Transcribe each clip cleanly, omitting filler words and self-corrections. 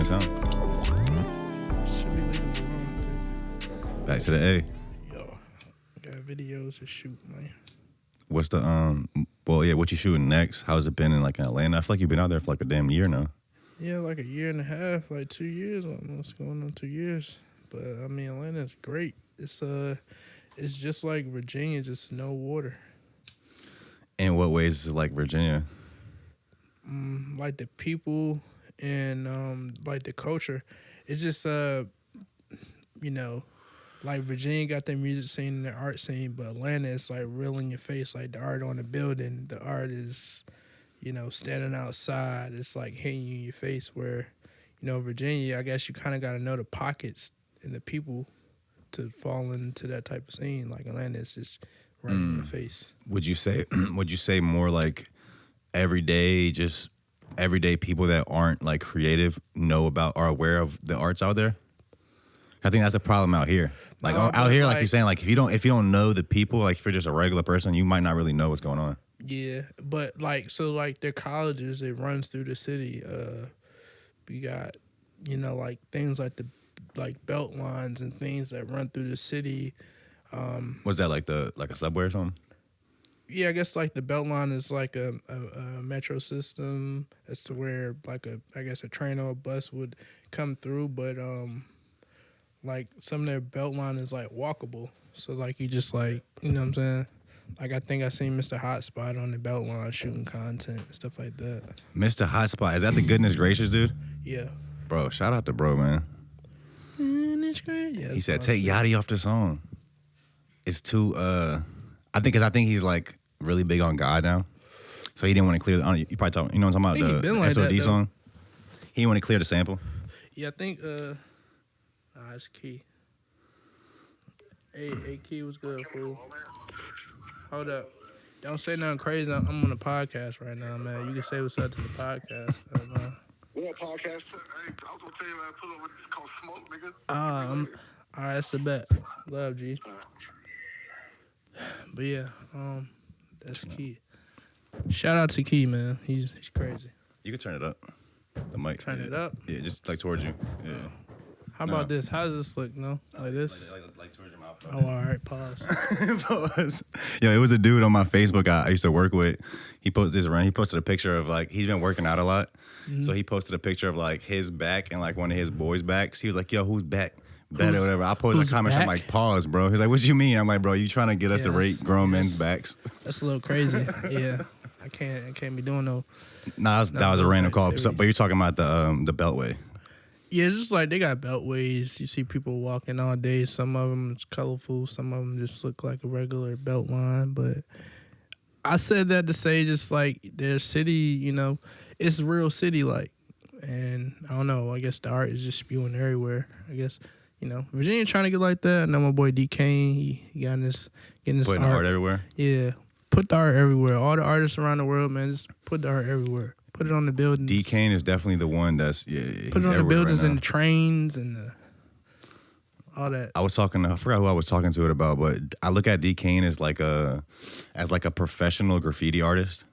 in town? Should be leaving tomorrow. Back to the A. Yo, got videos to shoot, man. What's the what you shooting next? How's it been in Atlanta? I feel like you've been out there for like a damn year now. Yeah, like a year and a half, like 2 years almost, going on 2 years. But I mean, Atlanta's great. It's just like Virginia, just no water. In what ways is it like Virginia? Like the people and like the culture. It's just like Virginia got their music scene and their art scene, but Atlanta is like real in your face. Like the art on the building, the art is, standing outside. It's like hitting you in your face. Where, Virginia, I guess you kind of got to know the pockets and the people to fall into that type of scene. Like Atlanta is just right in your face. Would you say more like everyday people that aren't like creative know about, are aware of the arts out there? I think that's a problem out here. Like out here, like you're saying, like if you don't know the people, like if you're just a regular person, you might not really know what's going on. Yeah, but like their colleges, it runs through the city. We got like things like the belt lines and things that run through the city. Was that like a subway or something? Yeah, I guess like the belt line is like a metro system as to where like a train or a bus would come through, but like some of their belt line is like walkable. So like you just like, you know what I'm saying? Like I think I seen Mr. Hotspot on the belt line shooting content, stuff like that. Mr. Hotspot, is that the Goodness Gracious dude? Yeah. Bro, shout out to bro, man. Yeah, he said, take Yachty off the song. It's too, I think he's like really big on God now. So he didn't want to clear the, you probably talking, what I'm talking about, the like SOD that, song? He didn't want to clear the sample. Yeah, I think, it's Key. Hey, Key was good, fool. Hold up. Don't say nothing crazy. I'm on a podcast right now, man. You can say what's up to the podcast. What podcast? Hey, I was gonna tell you, man, pull up with this called Smoke, nigga. All right, that's a bet. Love, G. But yeah, that's Key. Shout out to Key, man. He's crazy. You can turn it up. The mic. Turn it up? Yeah, just like towards you. Yeah. How about this? How does this look? No? Like this? Like towards your mouth. Oh, all right. Pause. Yo, it was a dude on my Facebook I used to work with. He posted a picture of like, he's been working out a lot. Mm-hmm. So he posted a picture of like his back and like one of his boys' backs. He was like, yo, whose back? Better, whatever. I posted a comment. I'm like, pause, bro. He's like, what you mean? I'm like, bro, you trying to get us to rate grown men's backs? That's a little crazy. Yeah. I can't be doing no. Nah, that was a random call. But you're talking about the Beltway. Yeah, it's just like they got beltways. You see people walking all day. Some of them is colorful. Some of them just look like a regular belt line. But I said that to say just like their city, it's real city like. And I don't know. I guess the art is just spewing everywhere. I guess, Virginia trying to get like that. I know my boy D. Kane, he got getting this putting art everywhere. Yeah, put the art everywhere. All the artists around the world, man, just put the art everywhere. Put it on the buildings. D. Kane is definitely the one that's, put it on the buildings and the trains and all that. I forgot who I was talking to it about, but I look at D. Kane as like a professional graffiti artist.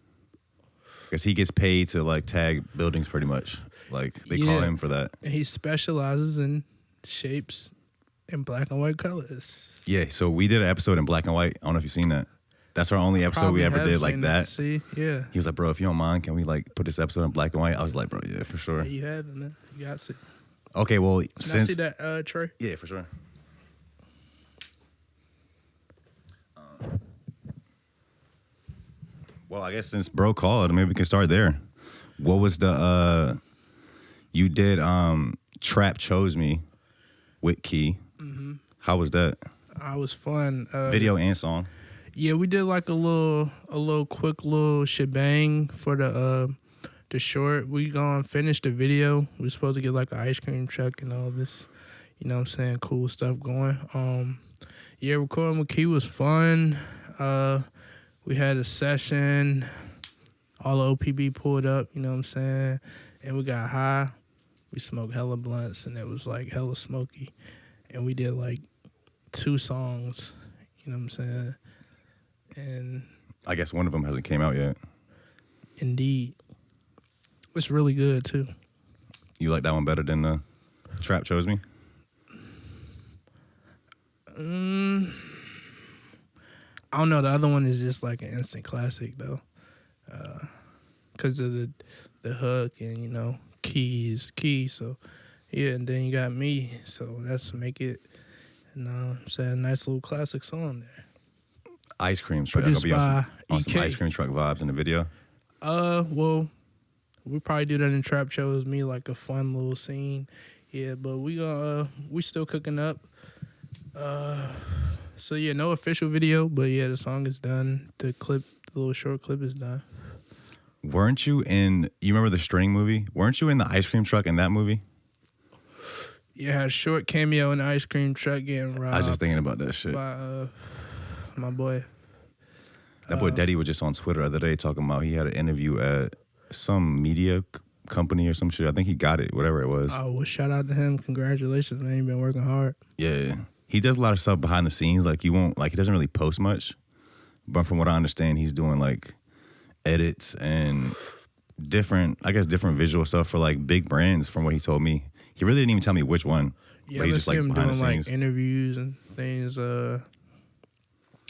Because he gets paid to like tag buildings pretty much. Like they call him for that. And he specializes in shapes in black and white colors. Yeah, so we did an episode in black and white. I don't know if you've seen that. That's our only episode we ever did like that. See, yeah. He was like, bro, if you don't mind, can we like put this episode in black and white? I was like, bro, yeah, for sure. Yeah, you have it, man. You got to. Okay, well, Can I see that, Trey? Yeah, for sure. Well, I guess since bro called, maybe we can start there. What was the you did Trap Chose Me with Key. Mm-hmm. How was that? I was fun. Video and song. Yeah, we did like a little quick little shebang for the short. We gonna finish the video. We supposed to get like an ice cream truck and all this, cool stuff going. Yeah, recording with Key was fun. We had a session. All the OPB pulled up, and we got high. We smoked hella blunts, and it was like hella smoky. And we did like 2 songs, And I guess one of them hasn't came out yet. Indeed. It's really good, too. You like that one better than the Trap Chose Me? I don't know. The other one is just like an instant classic though, because of the hook and keys. So yeah, and then you got me. So that's make it. I'm saying nice little classic song there. Ice Cream Truck. Produced by on some EK. Ice Cream Truck vibes in the video. Well, we probably do that in Trap Chose Me, like a fun little scene. Yeah, but we still cooking up. So yeah, no official video, but yeah, the song is done. The little short clip is done. Weren't you in? You remember the String movie? Weren't you in the Ice Cream Truck in that movie? Yeah, I had a short cameo in the Ice Cream Truck getting robbed. I was just thinking about that shit. By my boy. That boy Daddy was just on Twitter the other day talking about he had an interview at some media company or some shit. I think he got it, whatever it was. Oh, well, shout out to him. Congratulations, man. He been working hard. Yeah. He does a lot of stuff behind the scenes. Like, he doesn't really post much. But from what I understand, he's doing, like, edits and different visual stuff for, like, big brands from what he told me. He really didn't even tell me which one. Yeah, but he I just, see him behind doing, the scenes. like, interviews and things.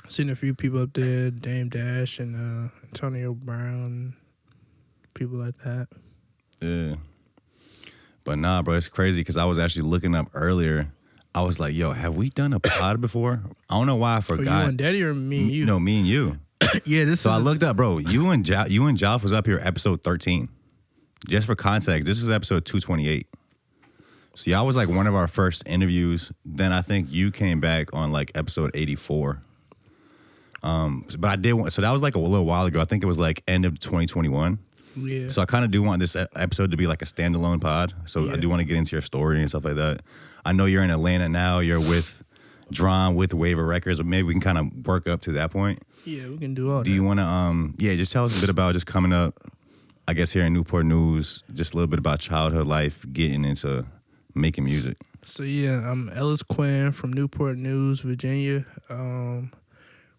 Seen a few people up there, Dame Dash and Antonio Brown, people like that. Yeah. But nah, bro, it's crazy because I was actually looking up earlier. I was like, yo, have we done a pod before? I don't know why I forgot. For you and Daddy or me and you? No, me and you. Yeah, So I looked up, bro, you and Jalf was up here episode 13. Just for context, this is episode 228. So y'all was like one of our first interviews. Then I think you came back on like episode 84. But I did want, so that was like a little while ago. I think it was like end of 2021. Yeah. So I kind of do want this episode to be like a standalone pod. So Yeah. I do want to get into your story and stuff like that. I know you're in Atlanta now. You're with DRAM, with Waiver Records, but maybe we can kind of work up to that point. Yeah, we can do all that. Do you want to, just tell us a bit about just coming up, I guess, here in Newport News, just a little bit about childhood life, getting into making music. So yeah, I'm Ellis Quinn from Newport News, Virginia.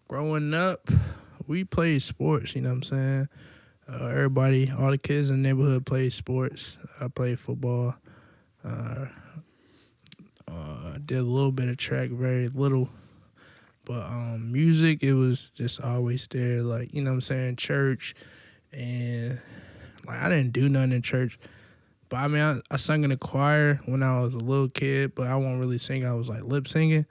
Growing up, we played sports, you know what I'm saying? Everybody, all the kids in the neighborhood played sports. I played football. Did a little bit of track, very little. But music, it was just always there, like, you know what I'm saying, church. And, like, I didn't do nothing in church. But, I mean, I sang in the choir when I was a little kid, but I won't really sing. I was, like, lip singing.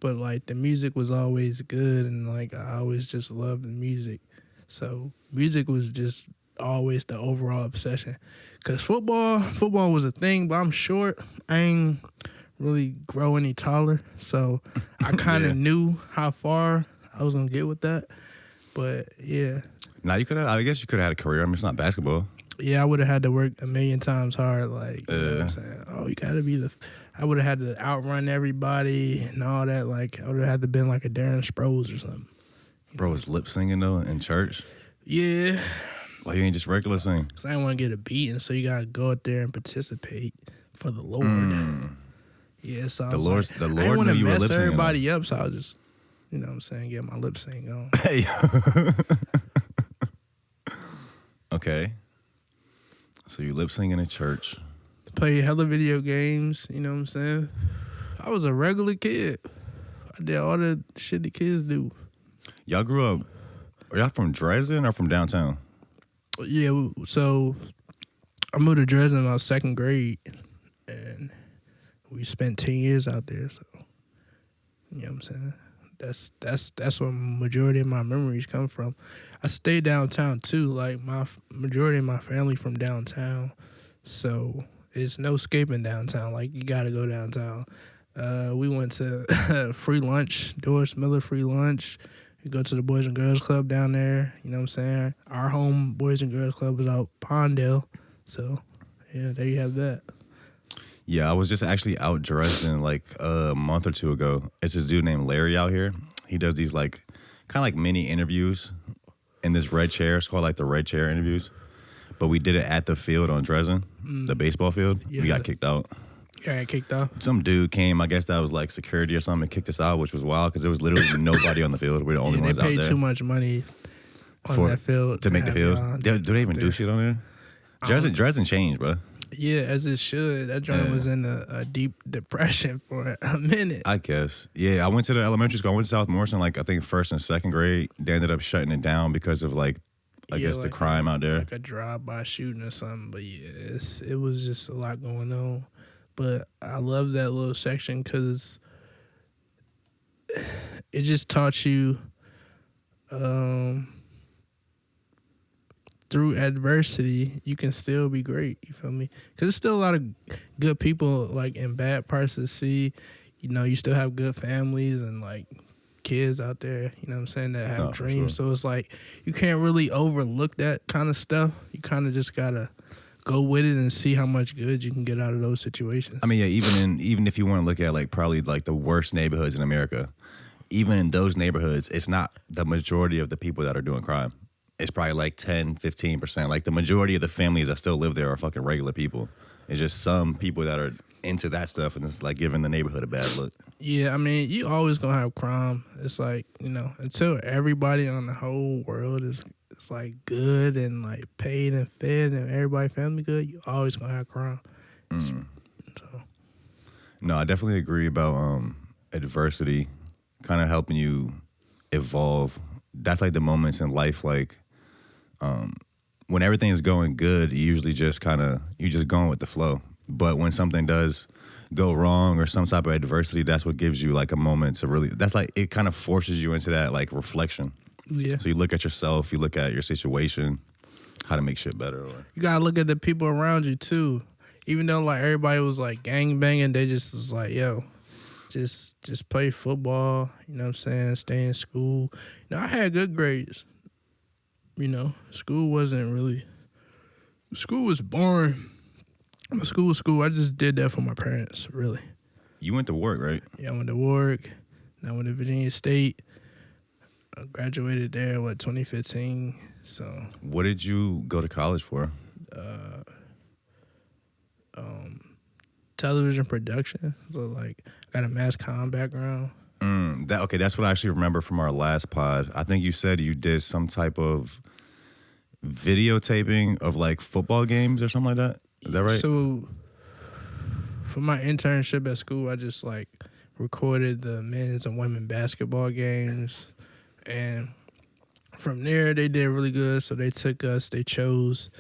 But, like, the music was always good, and, like, I always just loved the music. So, music was just always the overall obsession. Because football was a thing, but I'm short. I ain't really grow any taller. So, I kind of knew how far I was going to get with that. But, yeah. Now, I guess you could have had a career. I mean, it's not basketball. Yeah, I would have had to work a million times hard. Like, you know what I'm saying? Oh, you got to be I would have had to outrun everybody and all that. Like, I would have had to been like a Darren Sproles or something. Bro, was lip singing, though, in church? Yeah. Why you ain't just regular sing? Because I didn't want to get a beating, so you got to go out there and participate for the Lord. Yeah, so The Lord I didn't want knew to you were mess lip singing. everybody up, so I was just, you know what I'm saying, get my lip sync on. Hey. Okay. So you lip singing in church. Play hella video games, you know what I'm saying? I was a regular kid. I did all the shit the kids do. Y'all grew up, are y'all from Dresden or from downtown? Yeah, so I moved to Dresden in my second grade, and we spent 10 years out there, so, you know what I'm saying? That's where majority of my memories come from. I stay downtown, too. Like, my majority of my family from downtown, so it's no escaping downtown. Like, you got to go downtown. We went to free lunch, Doris Miller free lunch. We go to the Boys and Girls Club down there. You know what I'm saying? Our home Boys and Girls Club was out Pondale. So, yeah, there you have that. Yeah, I was just actually out Dresden like a month or two ago. It's this dude named Larry out here. He does these like kind of like mini interviews in this red chair. It's called like the red chair interviews. But we did it at the field on Dresden, the baseball field. Yeah. We got kicked out. Yeah, I kicked off. Some dude came, I guess that was like security or something, and kicked us out, which was wild because there was literally nobody on the field. We're the only Yeah, ones they out paid there. too much money on that field to make the have field. y'all Do they even do shit on there? Dresden changed, bro. Yeah, as it should. That joint was in a deep depression for a minute. I guess. Yeah, I went to the elementary school. I went to South Morrison, like, I think first and second grade. They ended up shutting it down because of, like, I guess the crime out there. Like a drive-by shooting or something. But yeah, it was just a lot going on. But I love that little section because it just taught you through adversity, you can still be great. You feel me? Because there's still a lot of good people, like, in bad parts of the city. You know, you still have good families and, like, kids out there, you know what I'm saying, that have dreams. Sure. So it's like you can't really overlook that kind of stuff. You kind of just got to go with it and see how much good you can get out of those situations. I mean, yeah, even if you want to look at, like, probably, like, the worst neighborhoods in America, even in those neighborhoods, it's not the majority of the people that are doing crime. It's probably like 10, 15%. Like, the majority of the families that still live there are fucking regular people. It's just some people that are into that stuff and it's like giving the neighborhood a bad look. Yeah, I mean, you always gonna have crime. It's like, you know, until everybody on the whole world is like good and like paid and fed and everybody family good, you always gonna have crime. So. No, I definitely agree about adversity kind of helping you evolve. That's like the moments in life, like when everything is going good, you usually just you're just going with the flow. But when something does go wrong or some type of adversity, that's what gives you like a moment to really, that's like, it kind of forces you into that like reflection. Yeah. So you look at yourself, you look at your situation, how to make shit better. You gotta look at the people around you too. Even though like everybody was like gang banging, they just was like, yo, just play football, you know what I'm saying, stay in school. You know, I had good grades. You know, school was boring. School was school. I just did that for my parents, really. You went to work, right? Yeah, I went to work. I went to Virginia State. I graduated there, 2015. So. What did you go to college for? Television production. So, like, I got a mass comm background. That's what I actually remember from our last pod. I think you said you did some type of videotaping of, like, football games or something like that. Is that right? So, for my internship at school, I just, like, recorded the men's and women's basketball games. And from there, they did really good. So, they chose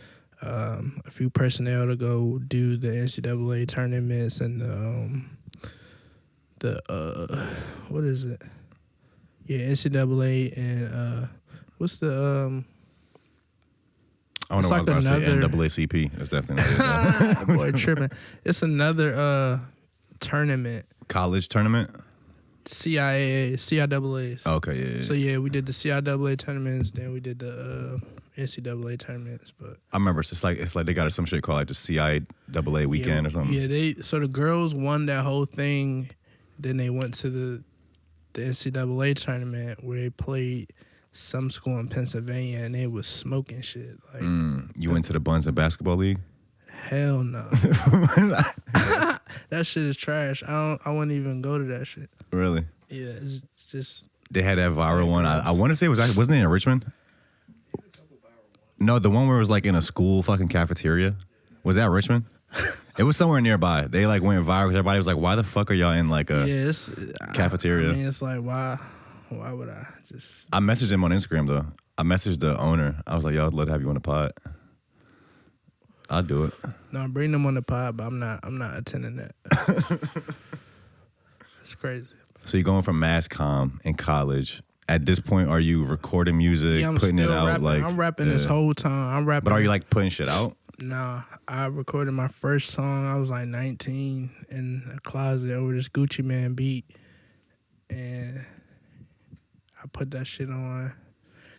a few personnel to go do the NCAA tournaments and what is it? Yeah, NCAA and what's the I don't know what I was about to say. NAACP. That's definitely not it. Boy, tripping. It's another tournament. College tournament? CIAAs. Okay, yeah. So, yeah, we did the CIAA tournaments, then we did the NCAA tournaments. But I remember it's like they got some shit called like the CIAA weekend or something. Yeah, so the girls won that whole thing. Then they went to the NCAA tournament where they played some school in Pennsylvania and they was smoking shit. Like, you went to the Buns and Basketball League? Hell no. That shit is trash. I wouldn't even go to that shit. Really? Yeah, it's just. They had that viral one. I want to say wasn't it in Richmond? No, the one where it was like in a school fucking cafeteria. Was that Richmond? It was somewhere nearby. They like went viral because everybody was like, "Why the fuck are y'all in like a cafeteria?" I mean, it's like why would I just? I messaged him on Instagram though. I messaged the owner. I was like, "Yo, I'd love to have you on the pod." I'll do it. No, I'm bringing them on the pod, but I'm not attending that. It's crazy. So you're going from mass comm in college. At this point, are you recording music, putting it out? Rapping. Like I'm rapping this whole time. I'm rapping. But are you like putting shit out? Nah, I recorded my first song. I was like 19 in a closet over this Gucci Man beat, and I put that shit on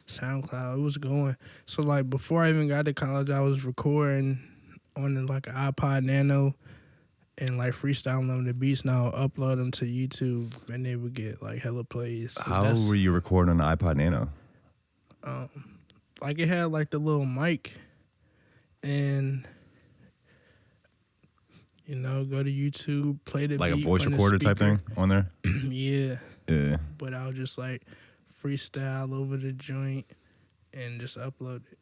SoundCloud. It was going. So like before I even got to college, I was recording on like an iPod Nano and like freestyling them the beats. Now I'll upload them to YouTube and they would get like hella plays. So how were you recording on the iPod Nano? Like it had like the little mic. And, you know, go to YouTube, play the like beat a voice from the recorder type thing on there? Yeah. Yeah. But I'll just like freestyle over the joint and just upload it.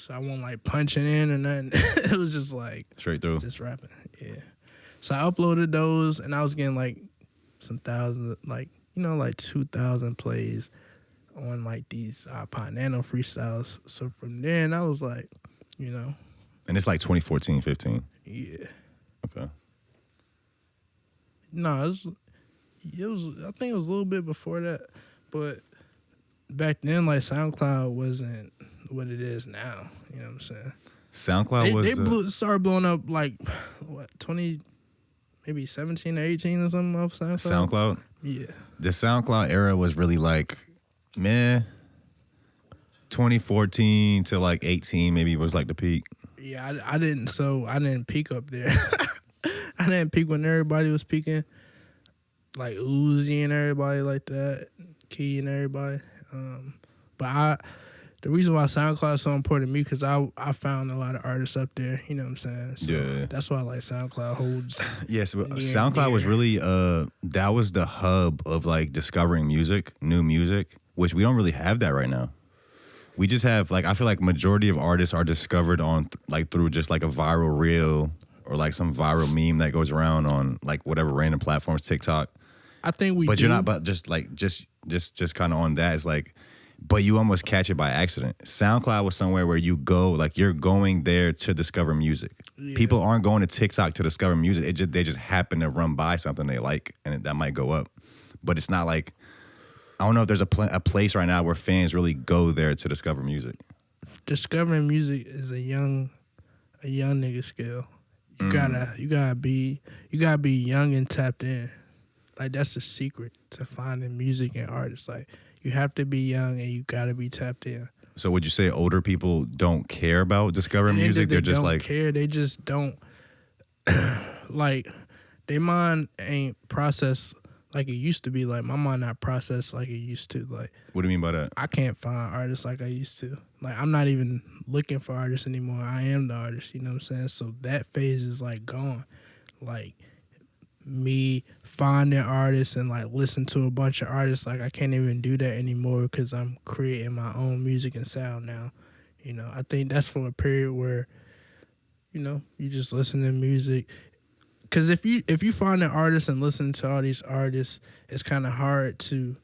So I wasn't like punching in or nothing. It was just like Straight through. just rapping. Yeah. So I uploaded those, and I was getting like some thousand, like, you know, like 2,000 plays on like these iPod Nano freestyles. So from then I was like, you know. And it's like 2014, 15. Yeah. Okay. No, it was. I think it was a little bit before that, but back then, like SoundCloud wasn't what it is now. You know what I'm saying? SoundCloud They started blowing up like what 20, maybe 17 or 18 or something off SoundCloud. SoundCloud? Yeah. The SoundCloud era was really like, meh. 2014 to like 18 maybe was like the peak. Yeah, I didn't peak up there. I didn't peak when everybody was peaking, like Uzi and everybody like that, Key and everybody. But the reason why SoundCloud is so important to me because I found a lot of artists up there. You know what I'm saying? So Yeah. that's why like SoundCloud holds. Yes, but SoundCloud was really that was the hub of like discovering music, new music, which we don't really have that right now. We just have like I feel like majority of artists are discovered on like through just like a viral reel or like some viral meme that goes around on like whatever random platforms, TikTok. I think we. But do. you're not. But just kind of on that. It's like, but you almost catch it by accident. SoundCloud was somewhere where you go, like you're going there to discover music. Yeah. People aren't going to TikTok to discover music. They just happen to run by something they like, and that might go up. But it's not like I don't know if there's a place right now where fans really go there to discover music. Discovering music is a young nigga skill. You gotta be young and tapped in. Like that's the secret to finding music and artists. Like you have to be young and you gotta be tapped in. So would you say older people don't care about discovering music? They're just don't like care. They just don't like their mind ain't processed like it used to be. Like my mind not processed like it used to. Like what do you mean by that? I can't find artists like I used to. Like I'm not even looking for artists anymore. I am the artist. You know what I'm saying? So that phase is like gone. Like me finding artists and like listen to a bunch of artists, like I can't even do that anymore because I'm creating my own music and sound now. You know, I think that's for a period where, you know, you just listen to music. Because if you find an artist and listen to all these artists, it's kind of hard to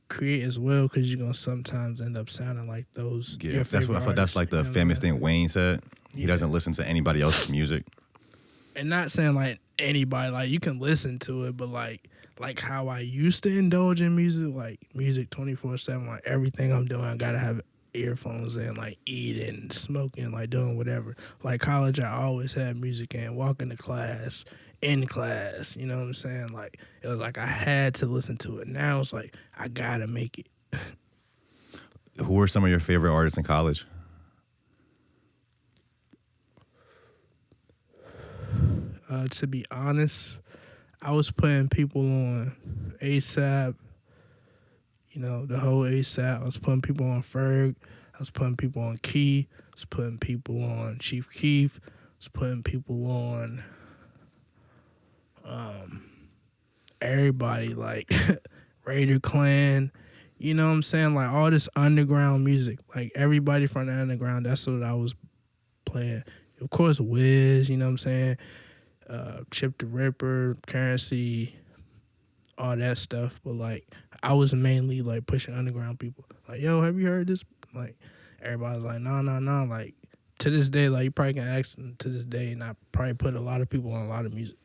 create as well because you're gonna sometimes end up sounding like those. Yeah, that's what I thought. That's like the famous thing Wayne said. He doesn't listen to anybody else's music. And not saying like anybody, like you can listen to it, but like how I used to indulge in music, like music 24/7, like everything I'm doing, I gotta have earphones in, like eating, smoking, like doing whatever. Like college, I always had music in, walking to class, in class, you know what I'm saying? Like it was like I had to listen to it. Now it's like I gotta make it. Who were some of your favorite artists in college? To be honest, I was putting people on ASAP, you know, the whole ASAP. I was putting people on Ferg. I was putting people on Key. I was putting people on Chief Keef. I was putting people on everybody, like Raider Clan. You know what I'm saying? Like all this underground music. Like everybody from the underground, that's what I was playing. Of course, Wiz, you know what I'm saying? Chip the Ripper, Currency, all that stuff. But like I was mainly like pushing underground people. Like, yo, have you heard this? Like everybody's like, no. Like to this day, like you probably can ask them to this day, and I probably put a lot of people on a lot of music.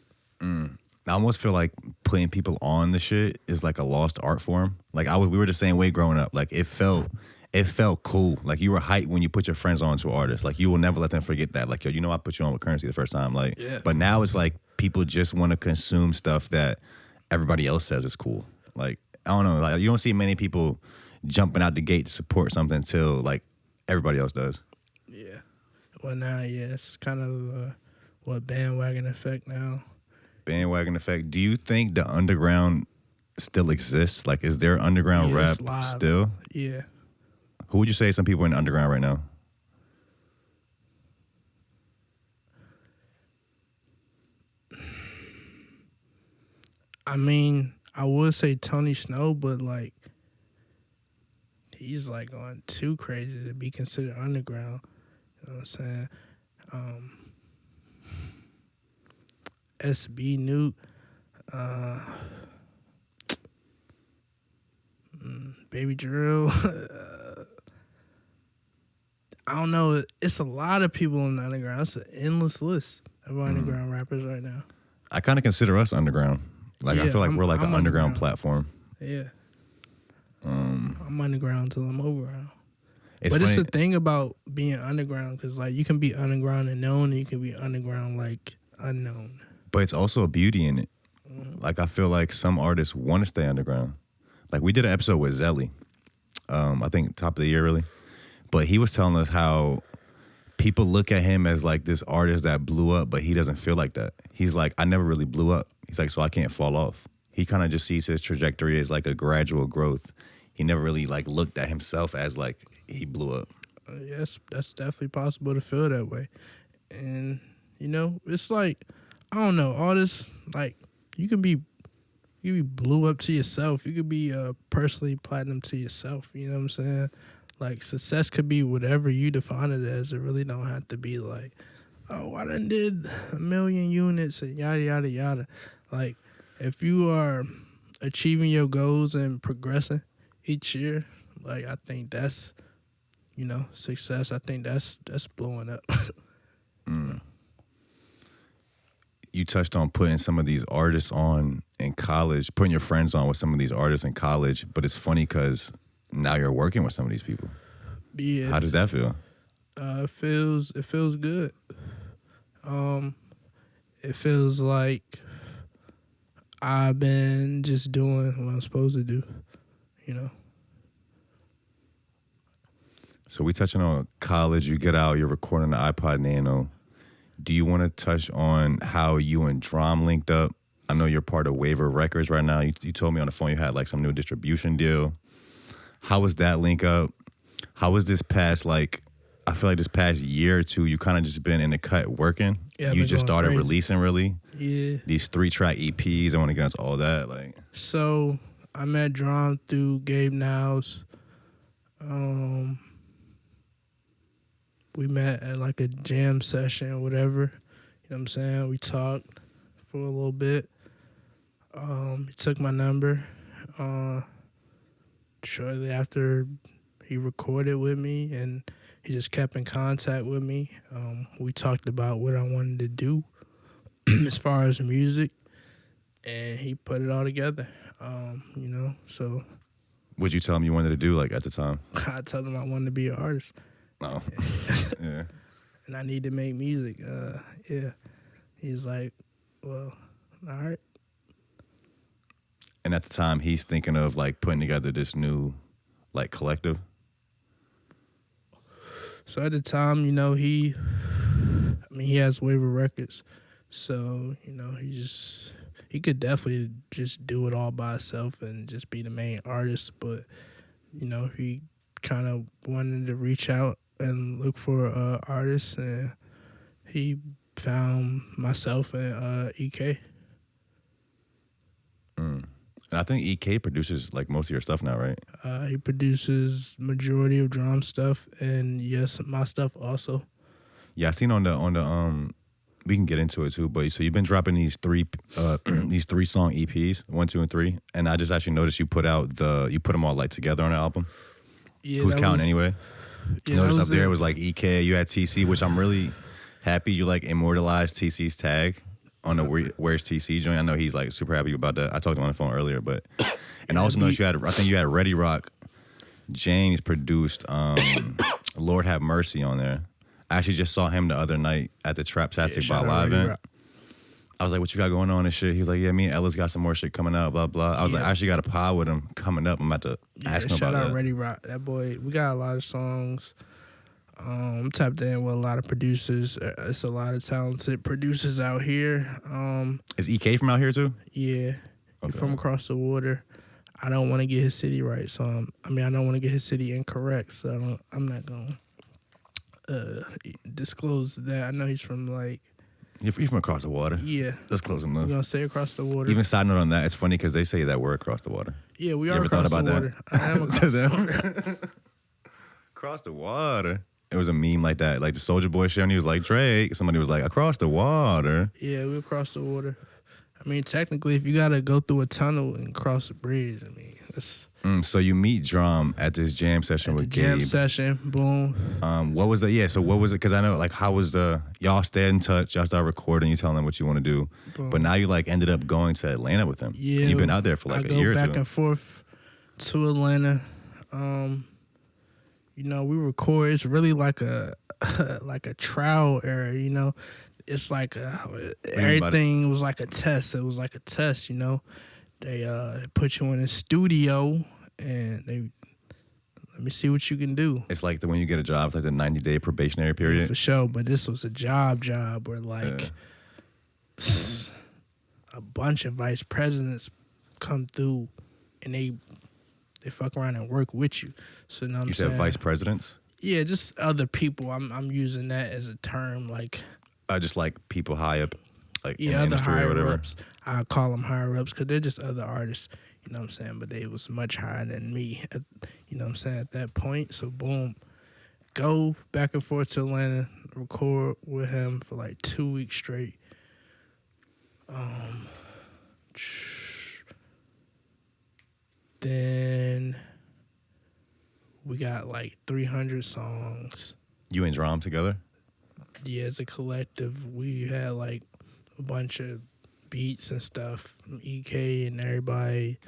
I almost feel like putting people on the shit is like a lost art form. Like we were the same way growing up. Like it felt cool. Like you were hyped when you put your friends on to artists. Like you will never let them forget that. Like, yo, you know I put you on with Currency the first time. Like, yeah. But now it's like people just want to consume stuff that everybody else says is cool. Like, I don't know. Like you don't see many people jumping out the gate to support something until like everybody else does. Yeah. Well, now, yeah, it's kind of bandwagon effect now. Bandwagon effect. Do you think the underground still exists? Like, is there underground rap still? Yeah. Who would you say some people in the underground right now? I mean, I would say Tony Snow, but like he's like going too crazy to be considered underground. You know what I'm saying? SB Newt, Baby Drill. I don't know. It's a lot of people in the underground. It's an endless list of underground rappers right now. I kind of consider us underground. Like, I feel like we're like an underground platform. Yeah. I'm underground till I'm overground. It's But funny. it's the thing about being underground, because like you can be underground and known, and you can be underground like unknown. But it's also a beauty in it. Like, I feel like some artists want to stay underground. Like, we did an episode with Zelly. I think top of the year, really. But he was telling us how people look at him as like this artist that blew up, but he doesn't feel like that. He's like, I never really blew up. He's like, so I can't fall off. He kind of just sees his trajectory as like a gradual growth. He never really like looked at himself as like he blew up. Yes, that's definitely possible to feel that way. And, you know, it's like, I don't know, all this, like, you can be blew up to yourself. You could be personally platinum to yourself. You know what I'm saying? Like, success could be whatever you define it as. It really don't have to be like, oh, I done did 1 million units and yada, yada, yada. Like, if you are achieving your goals and progressing each year, like, I think that's, you know, success. I think that's blowing up. You touched on putting some of these artists on in college, putting your friends on with some of these artists in college, but it's funny because now you're working with some of these people. Yeah. How does that feel? It feels good. It feels like I've been just doing what I'm supposed to do, you know. So we touching on college, you get out, you're recording the iPod Nano. Do you want to touch on how you and DRAM linked up? I know you're part of Waiver Records right now. You told me on the phone you had like some new distribution deal. How was that link up? How was this past, like, I feel like this past year or two, you kind of just been in the cut working. Yeah, you just started crazy. releasing, really. Yeah. These 3-track EPs. I want to get into all that. Like, So I met DRAM through Gabe Niles. We met at like a jam session or whatever. You know what I'm saying? We talked for a little bit. He took my number. Shortly after, he recorded with me, and he just kept in contact with me. We talked about what I wanted to do as far as music, and he put it all together. You know, so what'd you tell him you wanted to do, like, at the time? I told him I wanted to be an artist. Oh. Yeah. And I need to make music. Yeah. He's like, well, all right. And at the time, he's thinking of, like, putting together this new, like, collective. So at the time, you know, he has Waiver Records. So, you know, he could definitely just do it all by himself and just be the main artist. But, you know, he kind of wanted to reach out and look for artists, and he found myself and EK. And I think EK produces, like, most of your stuff now, right? He produces majority of DRAM stuff, and yes, my stuff also. Yeah, I seen on the we can get into it too, but so you've been dropping these 3 song EPs, 1, 2, and 3, and I just actually noticed you put them all like together on the album. Yeah, Who's counting anyway? Yeah, Notice up there it was like EK, you had TC, which I'm really happy you like immortalized TC's tag on the Where's TC joint. I know he's like super happy about that. I talked to him on the phone earlier, but and I also noticed I think you had Ready Rock James produced Lord Have Mercy on there. I actually just saw him the other night at the Traptastic by Live event. I was like, what you got going on and shit? He was like, yeah, me and Ellis got some more shit coming out, blah, blah. I was like, I actually got a pod with him coming up. I'm about to ask him about that. Shout out Ready Rock. That boy, we got a lot of songs. I'm tapped in with a lot of producers. It's a lot of talented producers out here. Is EK from out here too? Yeah. Okay. From across the water. I don't want to get his city right, so I don't want to get his city incorrect, so I'm not going to disclose that. I know he's from like... He's from across the water. Yeah. That's close enough. We're going to say across the water. Even side note on that, it's funny because they say that we're across the water. Yeah, we are across the water. I am across the water. Across the water. It was a meme like that, like the Soulja Boy shit, and he was like Drake. Somebody was like across the water. Yeah, we crossed the water. I mean, technically, if you gotta go through a tunnel and cross a bridge, I mean, that's So you meet Drum at this jam session at the with jam Gabe. session. Boom. What was it? Yeah. So what was it? Because I know, like, how was y'all stayed in touch? Y'all started recording. You telling them what you want to do, Boom. but now you like ended up going to Atlanta with him. Yeah, You've been out there for like a year or I go back two. and forth to Atlanta. You know, we record. It's really like a like a trial error. You know, it's like everything was like a test. It was like a test. You know, they put you in a studio and they let me see what you can do. It's like when you get a job, it's like the 90-day probationary period. Yeah, for sure, but this was a job where like a bunch of vice presidents come through and they fuck around and work with you. So now You said vice presidents? Yeah, just other people. I'm using that as a term, like Just like people high up, like in the other industry or higher whatever. ups. I call them higher ups because they're just other artists. You know what I'm saying? But they was much higher than me. You know what I'm saying? At that point, so boom, go back and forth to Atlanta, record with him for like 2 weeks straight. Then we got like 300 songs. You and Drum together? Yeah, as a collective, we had like a bunch of beats and stuff from EK and everybody.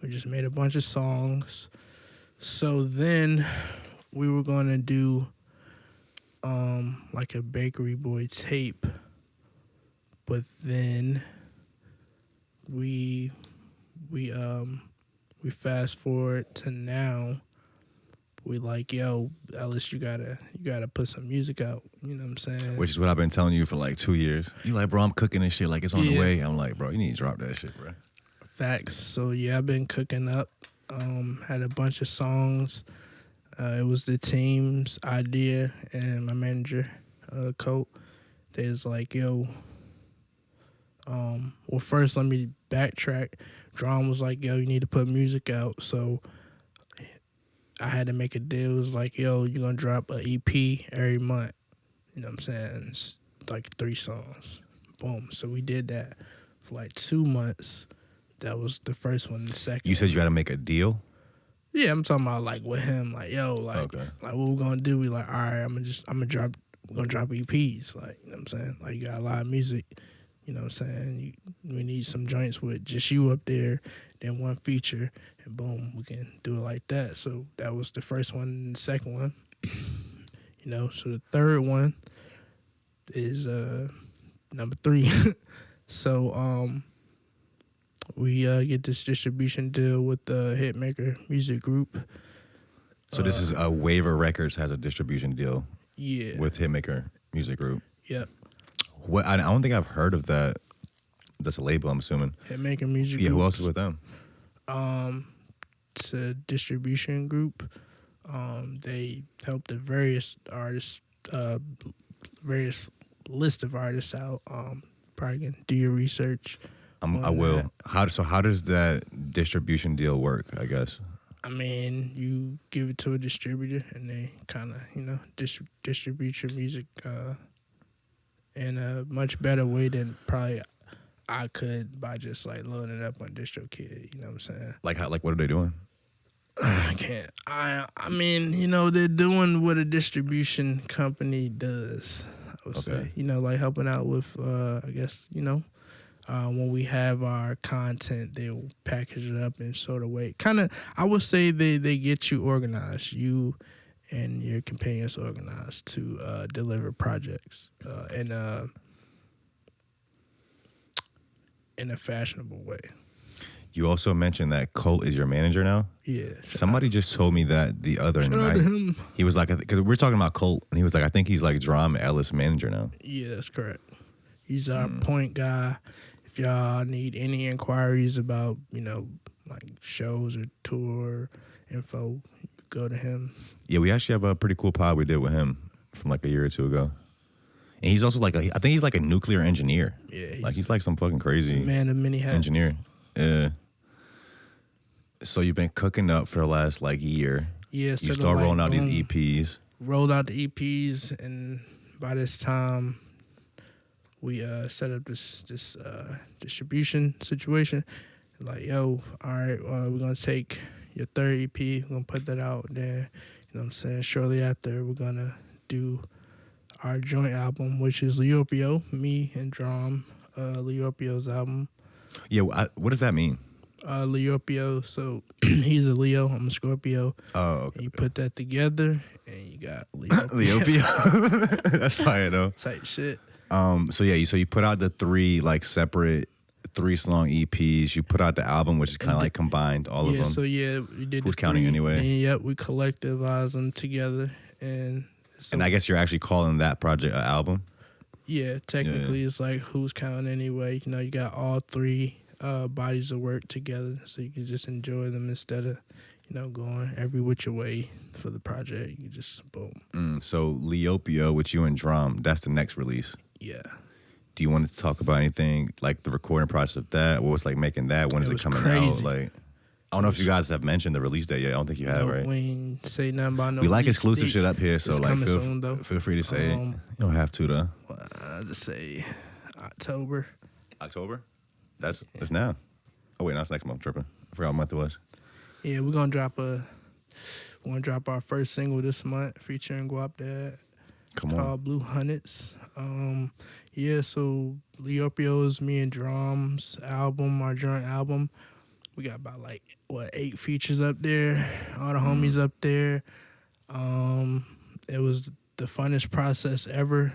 We just made a bunch of songs. So then we were gonna do like a Bakery Boy tape, but then we fast forward to now. We like, yo, Ellis, you gotta put some music out. You know what I'm saying? Which is what I've been telling you for like 2 years. You like, bro, I'm cooking this shit like it's on the way. I'm like, bro, you need to drop that shit, bro. Facts. So yeah, I've been cooking up. Had a bunch of songs. It was the team's idea and my manager, Colt. They was like, yo. Well, first let me backtrack. Drum was like, yo, you need to put music out. So I had to make a deal. It was like, yo, you're gonna drop an EP every month. You know what I'm saying? It's like 3 songs. Boom. So we did that for like 2 months. That was the first one. The second. You said you had to make a deal? Yeah, I'm talking about like with him, like, yo, like, like what we're gonna do? We like, all right, we're gonna drop EPs, like, you know what I'm saying? Like, you got a lot of music, you know what I'm saying? We need some joints with just you up there, then one feature, and boom, we can do it like that. So that was the first one and the second one, you know. So the third one is number 3. So we get this distribution deal with the Hitmaker Music Group. So this is Waiver Records has a distribution deal. Yeah. With Hitmaker Music Group. Yep. What? I don't think I've heard of that. That's a label, I'm assuming. Hitmaker Music Yeah. Group. Who else is with them? It's a distribution group. They help the various artists, various list of artists out. Probably can do your research. I will. That. How does that distribution deal work, I guess? I mean, you give it to a distributor, and they kind of, you know, distribute your music in a much better way than probably I could by just like loading it up on DistroKid. You know what I'm saying? Like how? Like what are they doing? I can't. I mean, you know, they're doing what a distribution company does. I would say, you know, like helping out with, I guess, you know. When we have our content, they'll package it up in sort of way. Kind of, I would say they get you organized, you and your companions organized to deliver projects in a fashionable way. You also mentioned that Colt is your manager now? Yeah. Somebody just told me that the other Shout out night. to him. He was like, because we're talking about Colt, and he was like, I think he's like Drum Ellis manager now. Yeah, that's correct. He's our point guy. If y'all need any inquiries about, you know, like shows or tour info, go to him. Yeah, we actually have a pretty cool pod we did with him from like a year or two ago. And he's also like, I think he's like a nuclear engineer. Yeah. He's like some fucking crazy man of many hats. engineer. Yeah. So you've been cooking up for the last like year. Yeah, You so start rolling out boom, these EPs. rolled out the EPs, and by this time, we set up this distribution situation. Like, yo, all right, we're gonna take your third EP, we're gonna put that out there. You know what I'm saying? Shortly after, we're gonna do our joint album, which is Leopio, me and Drum, Leopio's album. Yeah, what does that mean? Leopio, so he's a Leo, I'm a Scorpio. Oh, okay. And you put that together, and you got Leopio. Leopio. That's fire though. Type shit. So you put out the 3 like separate 3-song EPs. You put out the album, which is kind of like combined all of them. So we did. Who's the counting 3, anyway? And yep, we collectivized them together, and so, And I guess you're actually calling that project an album. yeah, technically it's like who's counting anyway. You know, you got all 3 bodies of work together, so you can just enjoy them instead of going every which way for the project. You just boom. So Leopio with you and Drum, that's the next release. Yeah. Do you want to talk about anything like the recording process of that? What was like making that? When is it coming crazy. out? Like, I don't know if you guys have mentioned the release date yet. I don't think you have, right? We ain't say nothing about no. We like release exclusive dates. shit up here, so It's like coming soon, though. feel free to say it. You don't have to though. I'll just say October. October? That's now. Oh wait, no, it's next month. Tripping. I forgot what month it was. Yeah, we're gonna drop our first single this month featuring Guap Dad. Come on. Called Blue Hunnets. Yeah, so Leopio's me and Drum's album, our joint album. We got about 8 features up there. All the homies up there. It was the funnest process ever.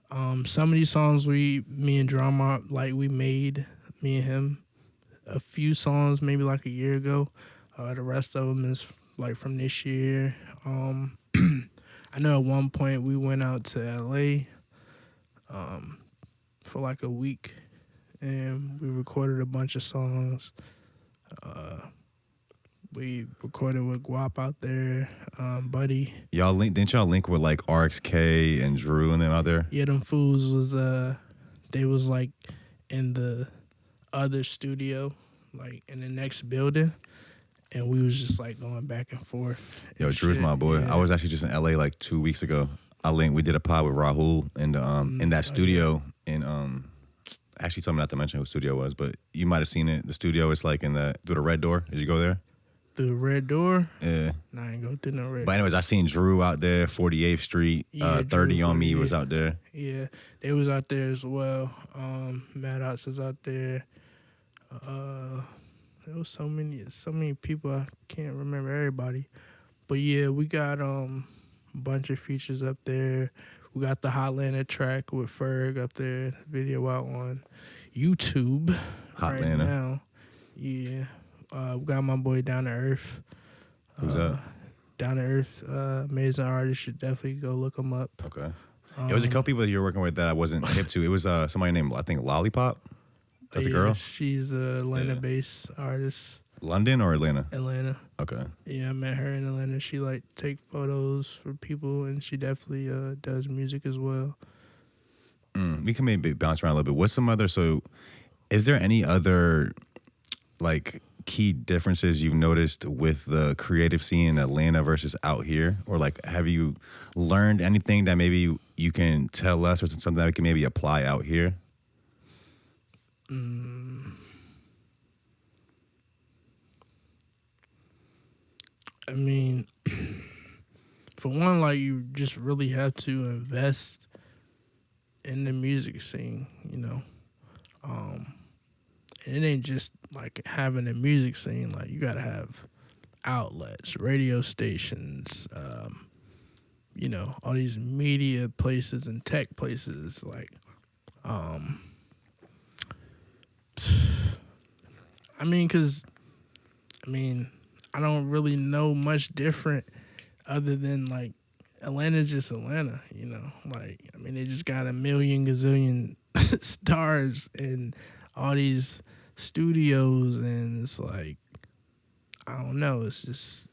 Some of these songs me and Drum we made, me and him, a few songs maybe like a year ago. The rest of them is from this year. I know at one point we went out to LA for a week, and we recorded a bunch of songs. We recorded with Guap out there, Buddy. Didn't y'all link with like RXK and Drew and them out there? Yeah, them fools was they was in the other studio, in the next building. And we was just going back and forth. Yo, Drew's my boy. Yeah. I was actually just in LA 2 weeks ago. We did a pod with Rahul in that studio. And actually told me not to mention who studio was, but you might have seen it. The studio is through the red door. Did you go there? Through the red door? Yeah. Nah, I ain't go through no red door. But anyways, I seen Drew out there, 48th Street. 30 Drew, on Me yeah. was out there. Yeah, they was out there as well. Maddox was out there. There was so many people, I can't remember everybody. But yeah, we got a bunch of features up there. We got the Hotlanta track with Ferg up there, video out on YouTube right Hotlanta. now. Yeah. We got my boy Down to Earth. Who's that? Down to Earth, amazing artist. Should definitely go look him up. Okay. There was a couple people you're working with that I wasn't hip to. It was somebody named, I think, Lollipop. That's a girl? She's a Atlanta-based artist. London or Atlanta? Atlanta. Okay. Yeah, I met her in Atlanta. She take photos for people, and she definitely does music as well. We can maybe bounce around a little bit. What's some other? So, is there any other key differences you've noticed with the creative scene in Atlanta versus out here, or have you learned anything that maybe you can tell us, or something that we can maybe apply out here? I mean, for one, you just really have to invest in the music scene, and it ain't just having a music scene. You gotta have outlets, radio stations, all these media places and tech places. I don't really know much different other than Atlanta's just Atlanta, they just got a million gazillion stars and all these studios, and it's I don't know. It's just,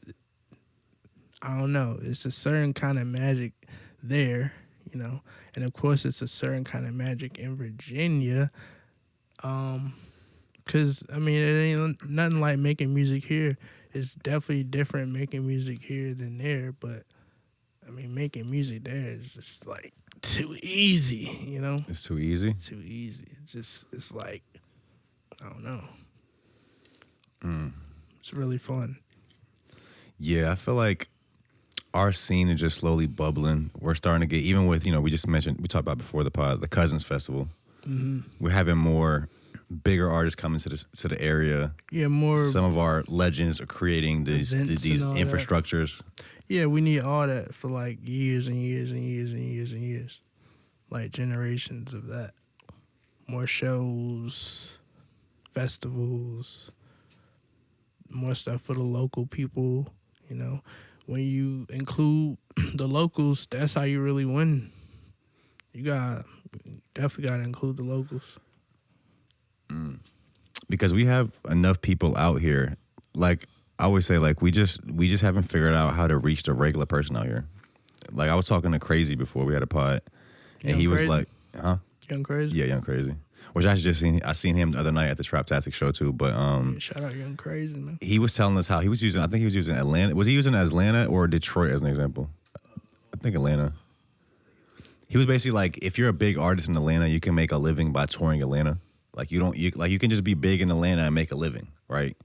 I don't know. It's a certain kind of magic there, and of course it's a certain kind of magic in Virginia. Cause it ain't nothing like making music here. it's definitely different making music here than there. But I mean, making music there is just like too easy, you know? It's too easy. Too easy. It's like, I don't know. It's really fun. Yeah, I feel like our scene is just slowly bubbling. We're starting to get, even with, we just mentioned, we talked about before the pod, the Cousins Festival. Mm-hmm. We're having more bigger artists coming to the area. Yeah, more. Some of our legends are creating these infrastructures. That. Yeah, we need all that for like years and years and years and years and years. Like generations of that. More shows, festivals, more stuff for the local people, you know. When you include the locals, that's how you really win. You definitely got to include the locals. Because we have enough people out here. Like I always say, like we just haven't figured out how to reach the regular person out here. Like I was talking to Crazy before we had a pod, and he was like, "Huh? Young Crazy? Yeah, Young Crazy." Which I seen him the other night at the Traptastic show too. But shout out Young Crazy, man. He was telling us how he was using. I think he was using Atlanta. Was he using Atlanta or Detroit as an example? I think Atlanta. He was basically like, if you're a big artist in Atlanta, you can make a living by touring Atlanta. Like you can just be big in Atlanta and make a living, right?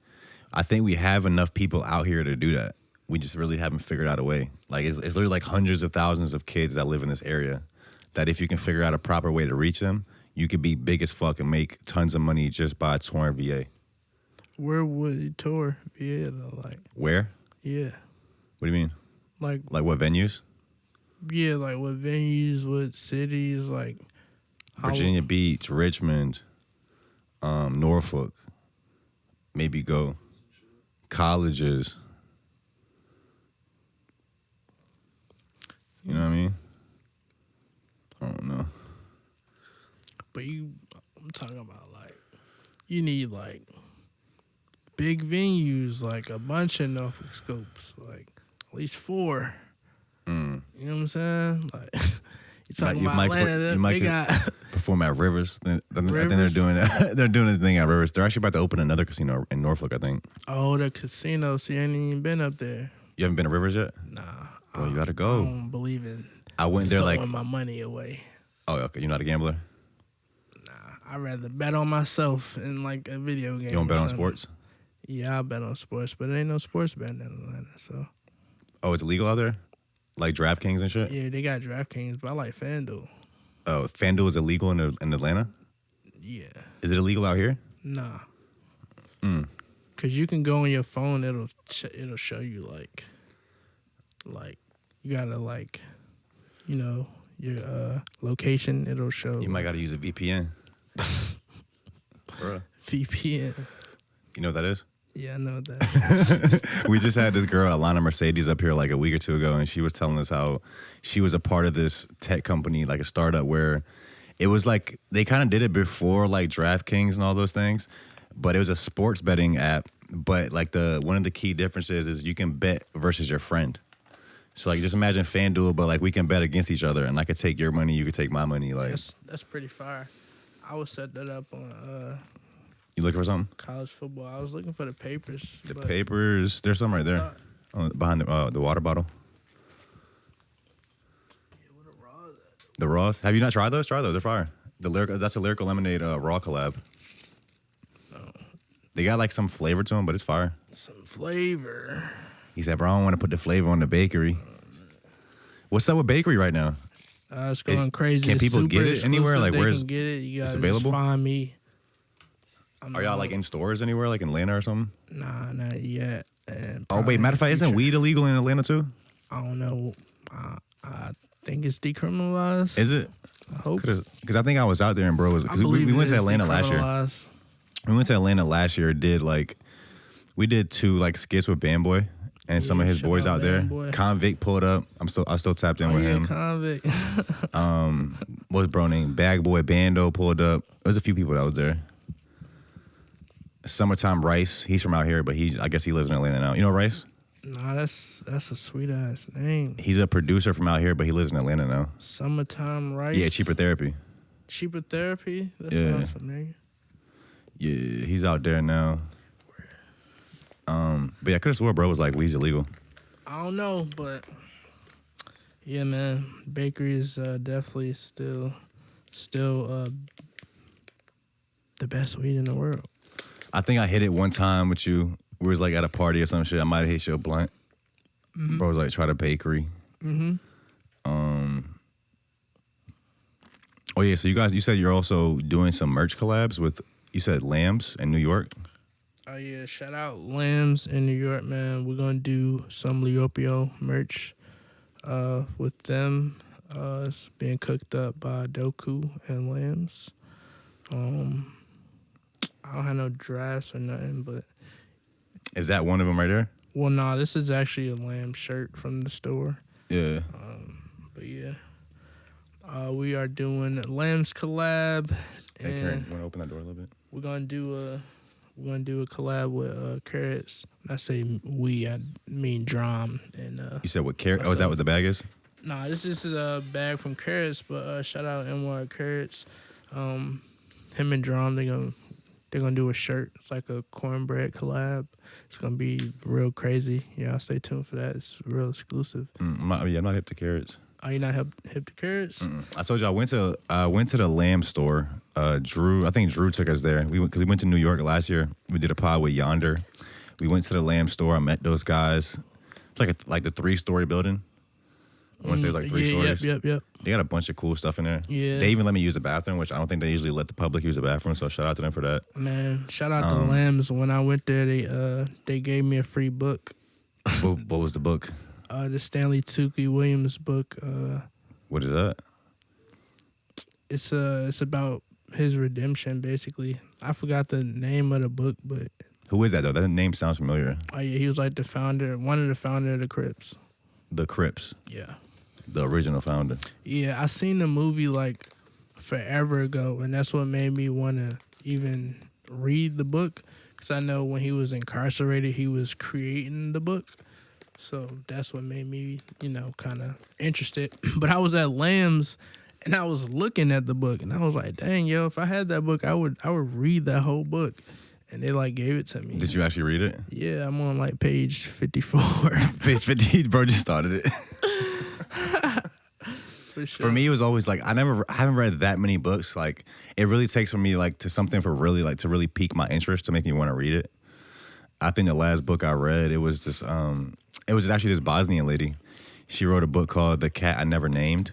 I think we have enough people out here to do that. We just really haven't figured out a way. Like it's literally like hundreds of thousands of kids that live in this area. That if you can figure out a proper way to reach them, you could be big as fuck and make tons of money just by touring VA. Where would you tour VA though? Like where? Yeah. What do you mean? Like what venues? Yeah, like what venues, what cities, like Virginia Beach, Richmond, Norfolk. Maybe go. Colleges. You know what I mean? I don't know. But I'm talking about like, you need like big venues, like a bunch of Norfolk scopes, like at least 4. You know what I'm saying? Like, you talking about Atlanta? They got perform at Rivers. I think they're doing they're doing this thing at Rivers. They're actually about to open another casino in Norfolk, I think. Oh, the casino. See, I ain't even been up there. You haven't been to Rivers yet? Nah. Well, you gotta go. I don't believe in. I went there throwing my money away. Oh, okay. You're not a gambler? Nah, I'd rather bet on myself in like a video game. You don't bet on sports? Yeah, I bet on sports, but there ain't no sports betting in Atlanta, so. Oh, it's illegal out there? Like DraftKings and shit? Yeah, they got DraftKings, but I like FanDuel. Oh, FanDuel is illegal in Atlanta? Yeah. Is it illegal out here? Nah. Cause you can go on your phone, it'll show you like you gotta like, you know, your location. It'll show. You might gotta use a VPN. VPN. You know what that is? Yeah, I know that. We just had this girl, Alana Mercedes, up here like a week or two ago, and she was telling us how she was a part of this tech company, like a startup, where it was like they kind of did it before like DraftKings and all those things, but it was a sports betting app. But like one of the key differences is you can bet versus your friend. So like just imagine FanDuel, but like we can bet against each other, and I could take your money, you could take my money. Like that's pretty fire. I would set that up on. You looking for something? College football. I was looking for the papers. The papers. There's some right there, behind the water bottle. Yeah, what a raw is that? The raws. Have you not tried those? Try those. They're fire. That's a Lyrical Lemonade raw collab. No. They got like some flavor to them, but it's fire. Some flavor. He said, "Bro, I don't want to put the flavor on the bakery." What's up with bakery right now? It's going crazy. Can people get it anywhere? Like, where's get it? You gotta available? Just find me. Are y'all like in stores anywhere, like in Atlanta or something? Nah, not yet. Oh wait, matter of fact, isn't weed illegal in Atlanta too? I don't know. I think it's decriminalized. Is it? I hope. Because I think I was out there and bro was. Cause we went to Atlanta last year. We went to Atlanta last year. We did 2 like skits with Bamboy and some of his boys out there. Convict pulled up. I still tapped in with him. Convict. What's bro name? Bag Boy Bando pulled up. There was a few people that was there. Summertime Rice. He's from out here, but I guess he lives in Atlanta now. You know Rice? Nah, that's a sweet ass name. He's a producer from out here, but he lives in Atlanta now. Summertime Rice. Yeah, Cheaper Therapy. Cheaper Therapy. That sounds familiar. Yeah, he's out there now. But yeah, I could have swore bro was like weed's illegal. I don't know, but yeah, man, bakery is definitely still the best weed in the world. I think I hit it one time with you. We was like at a party or some shit. I might have hit you a blunt. Mm-hmm. Bro was like, try the bakery. Mm-hmm. Oh yeah, so you said you're also doing some merch collabs with, you said Lambs in New York? Oh yeah, shout out Lambs in New York, man. We're gonna do some Leopio merch with them. It's being cooked up by Doku and Lambs. I don't have no drafts or nothing, but Is that one of them right there? well, nah, this is actually a Lamb shirt from the store. Yeah. But yeah, we are doing Lambs collab, Hey, Karen, and you want to open that door a little bit? we're gonna do a collab with Carrots. I say we, I mean DRAM and You said what carrot? Oh, is that what the bag is? Nah, this is a bag from Carrots, but shout out NY Carrots. Him and DRAM, they're gonna do a shirt. It's like a cornbread collab. It's gonna be real crazy. Yeah, stay tuned for that. It's real exclusive. I'm not hip to carrots. Are you not hip to Carrots? I told you I went to the Lamb store. I think Drew took us there. We went to New York last year. We did a pod with Yonder. We went to the Lamb store. I met those guys. It's like the 3-story building. I want to say it's like 3 stories. Yep. They got a bunch of cool stuff in there. Yeah. They even let me use the bathroom, which I don't think they usually let the public use the bathroom. So shout out to them for that. Man, shout out to Lambs. When I went there, they gave me a free book. What was the book? The Stanley Tucci Williams book. What is that? It's about his redemption, basically. I forgot the name of the book, but Who is that though? That name sounds familiar. oh yeah, he was like one of the founder of the Crips. The Crips, Yeah. the original founder. Yeah, I seen the movie like forever ago, and that's what made me want to even read the book, because I know when he was incarcerated, he was creating the book. So that's what made me, kind of interested. But I was at Lamb's, and I was looking at the book, and I was like, dang, yo, if I had that book, I would read that whole book. And they like gave it to me. Did you actually read it? Yeah, I'm on like page 54. Page 50, bro just started it. For sure. For me, it was always like I haven't read that many books. Like it really takes for me like to something for really like to really pique my interest to make me want to read it. I think the last book I read, it was actually this Bosnian lady. She wrote a book called The Cat I Never Named,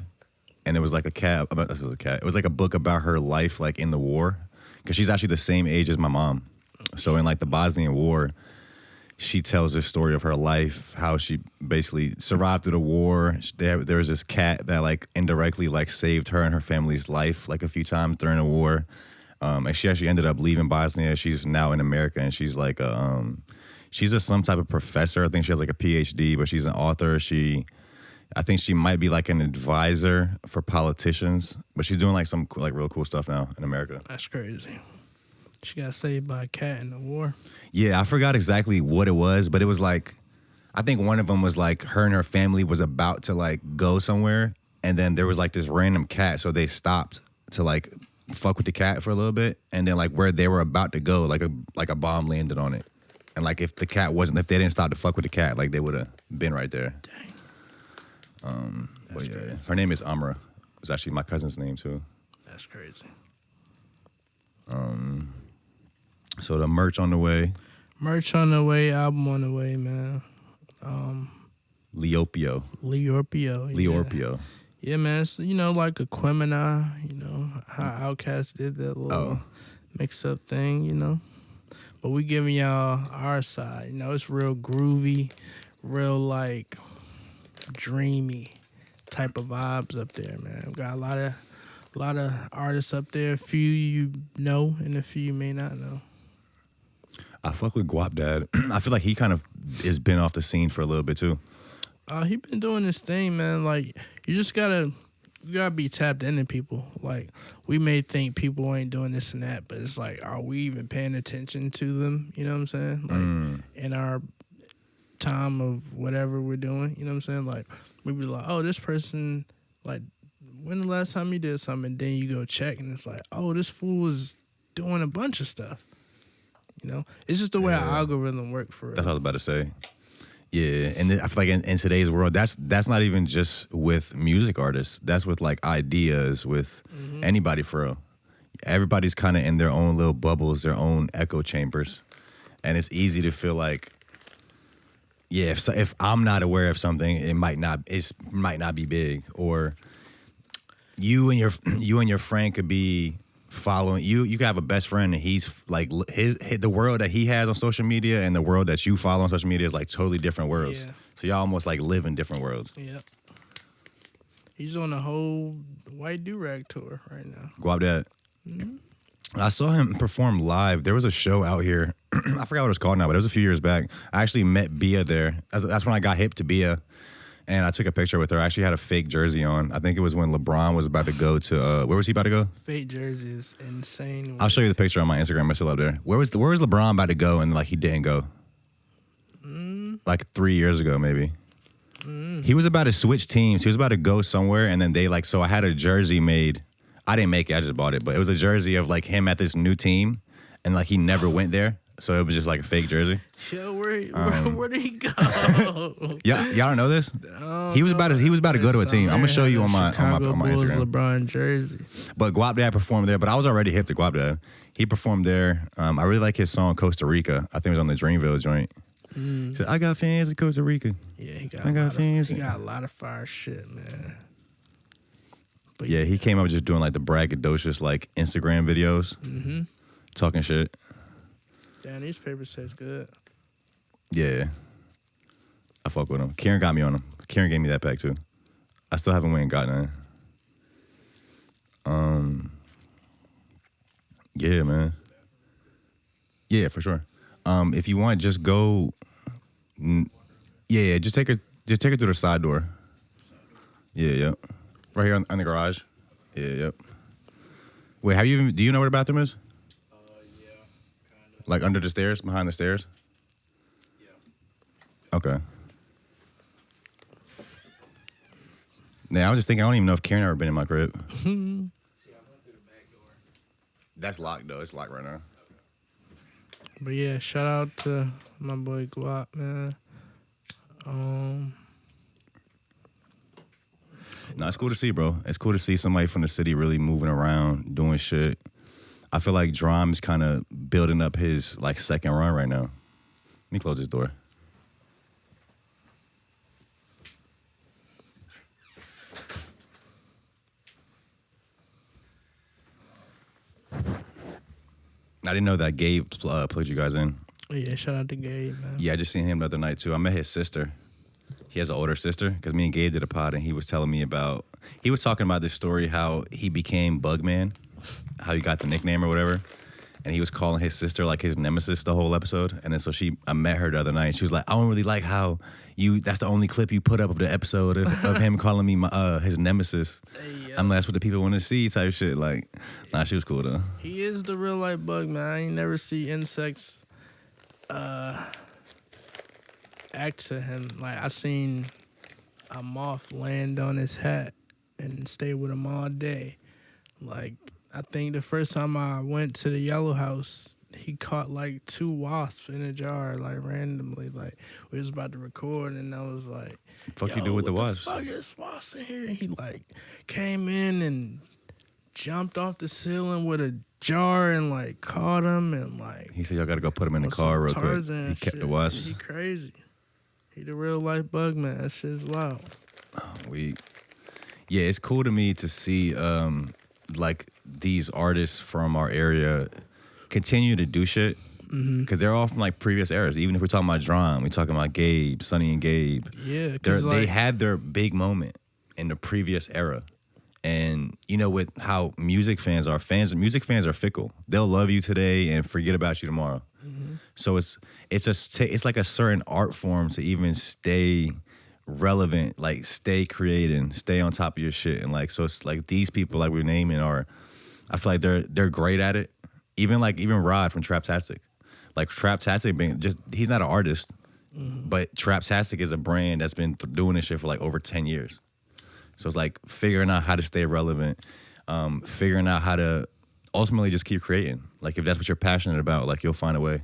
and it was like It was like a book about her life like in the war, because she's actually the same age as my mom. So in like the Bosnian War, she tells the story of her life, how she basically survived through the war. There was this cat that like indirectly like saved her and her family's life like a few times during the war. And she actually ended up leaving Bosnia. She's now in America, and she's like she's some type of professor. I think she has like a PhD, but she's an author. I think she might be like an advisor for politicians, but she's doing like some like real cool stuff now in America. That's crazy. She got saved by a cat in the war. Yeah, I forgot exactly what it was, but it was like, I think one of them was like her and her family was about to like go somewhere, and then there was like this random cat, so they stopped to like fuck with the cat for a little bit, and then like where they were about to go, like a bomb landed on it, and like if they didn't stop to fuck with the cat, like they would have been right there. Dang. But yeah, her name is Amra. It's actually my cousin's name too. That's crazy. So the merch on the way. Merch on the way, album on the way, man. Leopio. Yeah. Yeah, man. It's, like Aquemini, how Outkast did that little mix-up thing, But we giving y'all our side. It's real groovy, real, like, dreamy type of vibes up there, man. We got a lot of artists up there. A few you know, and a few you may not know. I fuck with Guap Dad. I feel like he kind of has been off the scene for a little bit too. He been doing this thing, man. Like, you just gotta be tapped into people. Like, we may think people ain't doing this and that, but it's like, are we even paying attention to them? You know what I'm saying? Like, in our time of whatever we're doing, you know what I'm saying? Like, we be like, oh, this person, like, when the last time you did something? And then you go check, and it's like, oh, this fool was doing a bunch of stuff. You know, it's just the way our Yeah. algorithm work for real. That's what I was about to say. Yeah, and I feel like in today's world, that's not even just with music artists. That's with like ideas, with anybody for real. Everybody's kind of in their own little bubbles, their own echo chambers, and it's easy to feel like, yeah, if I'm not aware of something, it might not be big, or you and your friend could be following you. You could have a best friend and he's like the world that he has on social media and the world that you follow on social media is like totally different worlds. Yeah. So y'all almost like live in different worlds. Yep. He's on a whole White Do-Rag tour right now. Go up that. I saw him perform live. There was a show out here. I forgot what it was called now, but it was a few years back. I actually met Bia there. That's when I got hip to Bia. And I took a picture with her. I actually had a fake jersey on. I think it was when LeBron was about to go to where was he about to go? Fake jersey is insane. I'll show you the picture on my Instagram. It's still up there. Where was LeBron about to go and like he didn't go? Like 3 years ago, maybe. He was about to switch teams. He was about to go somewhere, and then so I had a jersey made. I didn't make it. I just bought it, but it was a jersey of like him at this new team, and like he never went there, so it was just like a fake jersey. Yo, where did he go? Yeah, y'all don't know this? He was about to go to a team. I'm gonna show you on my Bulls Instagram. LeBron jersey. But Guap Dad performed there, but I was already hip to Guap Dad. He performed there. I really like his song Costa Rica. I think it was on the Dreamville joint. He said, I got fans in Costa Rica. Yeah, he got a lot of fire shit, man. But Yeah, he came up just doing like the braggadocious like Instagram videos, talking shit. Damn, these papers taste good. Yeah, I fuck with him. Karen got me on him. Karen gave me that pack too. I still haven't went and got none. Yeah, man. Yeah, for sure. If you want, just go. Yeah, just take her through the side door. Yeah, yep. Right here on the garage. Yeah, yep. Wait, do you know where the bathroom is? Yeah, kind of. Like under the stairs, behind the stairs? Yeah. Okay. Now, I was just thinking, I don't even know if Karen ever been in my crib. See, I went through the back door. That's locked, though. It's locked right now. But yeah, shout out to my boy Guap, man. No, it's cool to see, bro. It's cool to see somebody from the city really moving around, doing shit. I feel like DRAM is kind of building up his like second run right now. Let me close this door. I didn't know that Gabe plugged you guys in. Yeah, shout out to Gabe, man. Yeah, I just seen him the other night too. I met his sister. He has an older sister because me and Gabe did a pod, and he was telling me he was talking about this story, how he became Bugman, how he got the nickname or whatever. And he was calling his sister like his nemesis the whole episode. And then so I met her the other night, and she was like, I don't really like how that's the only clip you put up of the episode of him calling me his nemesis. Hey, I'm like, that's what the people want to see type shit. Like, nah, she was cool though. He is the real life bug, man. I ain't never see insects act to him. Like, I seen a moth land on his hat and stay with him all day. Like, I think the first time I went to the Yellow House, he caught like 2 wasps in a jar, like randomly. Like, we was about to record, and I was like, Fuck you do with the wasps? What the fuck is wasps in here? And he like came in and jumped off the ceiling with a jar and like caught him, and like He said y'all gotta go put him in the on car some real quick. Tarzan He kept shit. the wasps. He crazy. He the real life bug, man. That shit's wild. Yeah, it's cool to me to see like these artists from our area continue to do shit because they're all from like previous eras. Even if we're talking about DRAM, we're talking about Gabe, Sonny and Gabe. Yeah, They had their big moment in the previous era. And you know, with how music fans are fickle. They'll love you today and forget about you tomorrow. So it's like a certain art form to even stay relevant, like stay creating, stay on top of your shit. And like, so it's like these people like we're naming I feel like they're great at it. Even Rod from Traptastic. Like Traptastic he's not an artist, but Traptastic is a brand that's been doing this shit for like over 10 years. So it's like figuring out how to stay relevant, figuring out how to ultimately just keep creating. Like if that's what you're passionate about, like you'll find a way.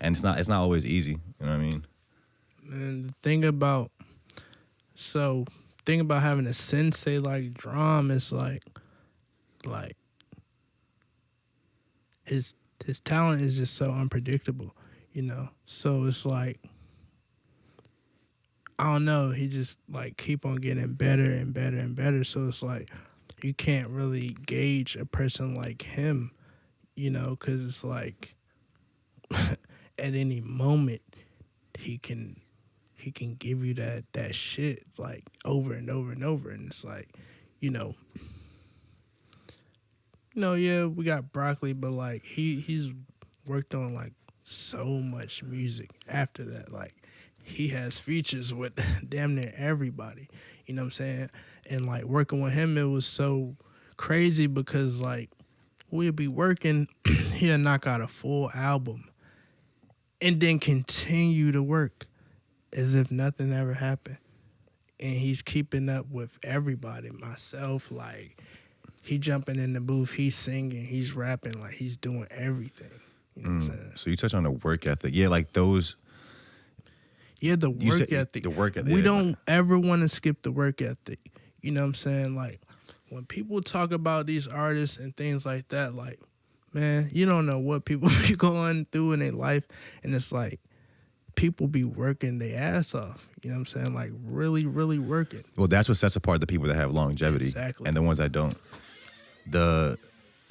and it's not always easy. You know what I mean? And the thing about having a sensei like DRAM is like his talent is just so unpredictable, you know. So it's like, I don't know, he just like keep on getting better and better and better. So it's like you can't really gauge a person like him, you know, because it's like at any moment he can give you that shit like over and over and over, and it's like, you know, yeah, we got Broccoli, but like he's worked on like so much music after that. Like he has features with damn near everybody, you know what I'm saying? And like working with him, it was so crazy because like we'd be working, he'll knock out a full album and then continue to work as if nothing ever happened. And he's keeping up with everybody, myself, like he jumping in the booth, he's singing, he's rapping, like he's doing everything. You know what I'm saying? So you touch on the work ethic. Yeah, like those. Yeah, the work ethic. The work ethic. We don't ever want to skip the work ethic. You know what I'm saying? Like when people talk about these artists and things like that, like, man, you don't know what people be going through in their life. And it's like people be working their ass off. You know what I'm saying? Like really, really working. Well, that's what sets apart the people that have longevity. Exactly. And the ones that don't.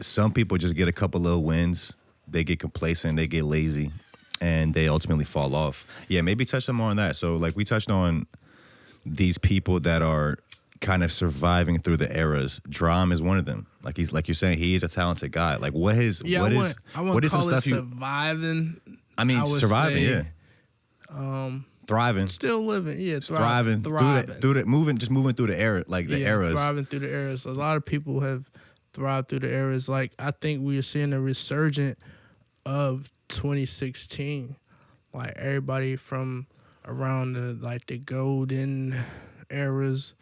Some people just get a couple little wins. They get complacent, they get lazy, and they ultimately fall off. Yeah, maybe touch some more on that. So, like, we touched on these people that are kind of surviving through the eras. DRAM is one of them. Like you're saying, he is a talented guy. Like, what is some stuff you surviving? I mean, surviving, say, yeah. Thriving. Still living, yeah. Thriving. Through the moving through the era, like the eras. Thriving through the eras. A lot of people have thrived through the eras. Like, I think we are seeing a resurgence of 2016. Like, everybody from around the golden eras.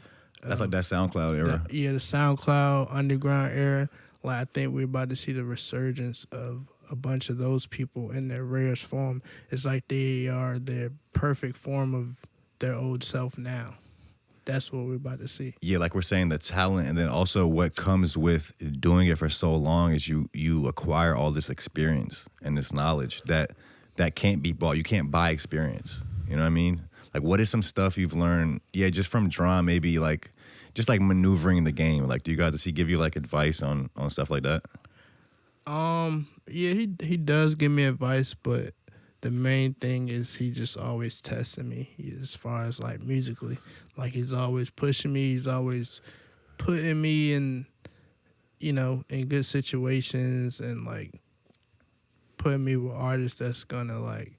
That's like that SoundCloud era. The SoundCloud underground era. Like, I think we're about to see the resurgence of a bunch of those people in their rarest form. It's like they are their perfect form of their old self now. That's what we're about to see. Yeah, like we're saying, the talent, and then also what comes with doing it for so long is you acquire all this experience and this knowledge that can't be bought. You can't buy experience. You know what I mean? Like, what is some stuff you've learned? Yeah, just from DRAM, maybe like just like maneuvering the game. Like, do you guys give you like advice on stuff like that? Yeah, he does give me advice, but the main thing is he just always testing me as far as like musically. Like, he's always pushing me. He's always putting me in, in good situations, and like putting me with artists that's gonna like,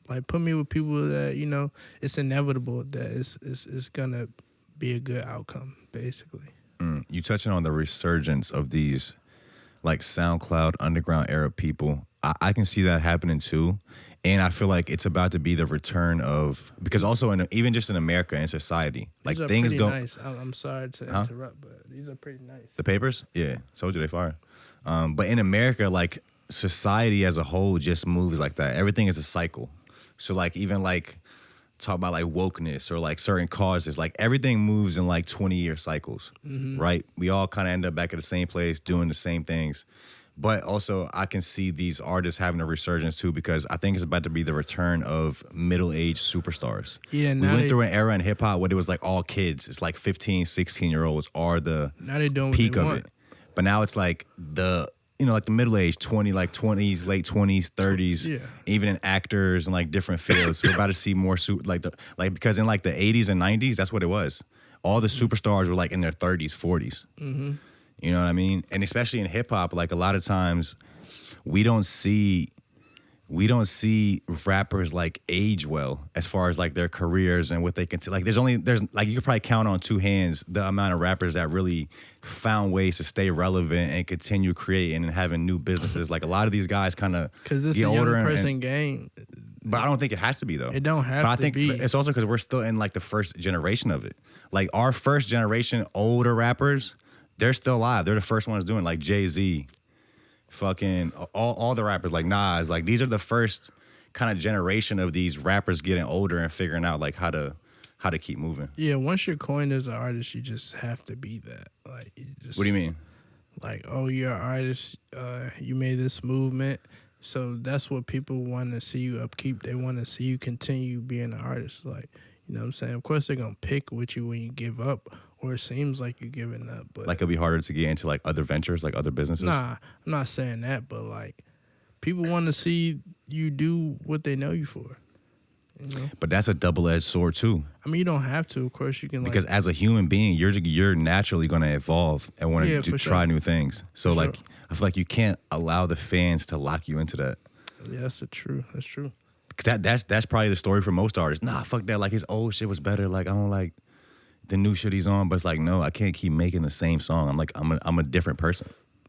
like put me with people that, it's inevitable that it's gonna be a good outcome, basically. You touching on the resurgence of these like SoundCloud underground era people. I can see that happening too. And I feel like it's about to be the return of, because also even just in America and society, like these are things go nice. I'm sorry to interrupt, but these are pretty nice. The papers? Yeah. Told you they fire. But in America, like society as a whole just moves like that. Everything is a cycle. So like even like talk about like wokeness or like certain causes, like everything moves in like 20-year cycles, right? We all kind of end up back at the same place doing the same things. But also I can see these artists having a resurgence too, because I think it's about to be the return of middle-aged superstars. Yeah, we went through an era in hip-hop where it was like all kids. It's like 15, 16-year-olds are the now they're doing peak what they of want. it. But now it's like like the middle age, 20, like 20s, late 20s, 30s, even in actors and like different fields. So we're about to see more because in like the 80s and 90s, that's what it was. All the superstars were like in their 30s, 40s. Mm-hmm. You know what I mean? And especially in hip hop, like a lot of times we don't see rappers like age well as far as like their careers and what they can like there's like you could probably count on two hands the amount of rappers that really found ways to stay relevant and continue creating and having new businesses. Like a lot of these guys kind of because this is a young person game. But I don't think it has to be though. It don't have but I to think be. It's also because we're still in like the first generation of it. Like our first generation older rappers, they're still alive. They're the first ones doing like Jay-Z, fucking all the rappers like Nas. Like these are the first kind of generation of these rappers getting older and figuring out like how to keep moving. Yeah, once you're coined as an artist, you just have to be that. Like, you just, What do you mean? Like, oh, you're an artist. You made this movement, so that's what people want to see you upkeep. They want to see you continue being an artist. Like, you know what I'm saying? Of course, they're gonna pick with you when you give up, or it seems like you're giving up. But Like it'll be harder to get into like other ventures, like other businesses. nah, I'm not saying that. But like, people want to see you do what they know you for. You know? But that's a double-edged sword too. I mean, you don't have to. Of course, you can. Because as a human being, you're naturally going to evolve and want to try new things. So like, I feel like you can't allow the fans to lock you into that. Yeah, that's true. That's true. That's probably the story for most artists. Nah, fuck that. Like his old shit was better. Like I don't like the new shit he's on. But it's like, no, I can't keep making the same song. I'm like, I'm a different person.